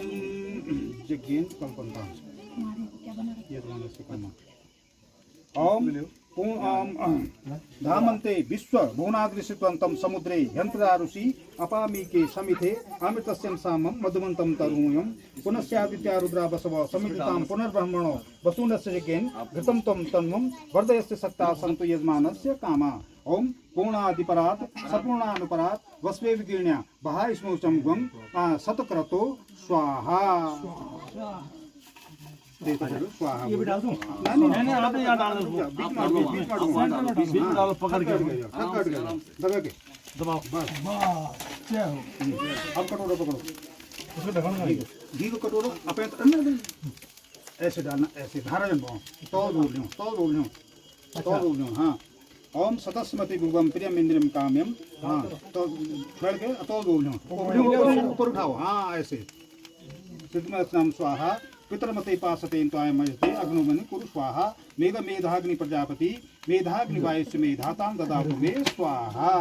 यज्ञेन कल्पन्ताम ये दोनों से करना ओम धामन्ते विश्व भुवनादृशित्वन्तं समुद्रे यन्त्रदारुषि अपामी के समिथे अमृतस्यं सामं मधुमन्तं तरुण्यं पुनस्यादित्या रुद्रा बसव समितां पुनर्ब्रह्मणो वसुनस्य यज्ञेन घृतं त्वं तन्वं वर्धयस्य सक्ता सन्तु यजमानस्य कामा ओम पूर्णादिपरात् सपूर्णानुपरात् वस्वे विकीर्ण्या बहाइस्मोचं gwam सतक्रतो स्वाहा स्वाहा ये भी डाल दूं? नहीं आप यहाँ डाल दो। बीच में डालो पकड़ के दबा के दबाओ बस क्या हो अब कटोरा पकड़ो उसको ढकना है घी को कटोरा अपन ऐसे डालना ऐसे धारा जन तो रोल लो हाँ ओम सतस्मति भुवम प्रियम इंद्रियम काम्यम। हाँ तो छोड़ के तो बोलो ऊपर उठाओ। हाँ ऐसे सिद्धम स्वाहा पितरमते पासते इंत्वाय मजते अग्निमनि कुरु स्वाहा मेघ मेधाग्नि प्रजापति मेधाग्नि वायुस्य मेधातां ददातु मे स्वाहा।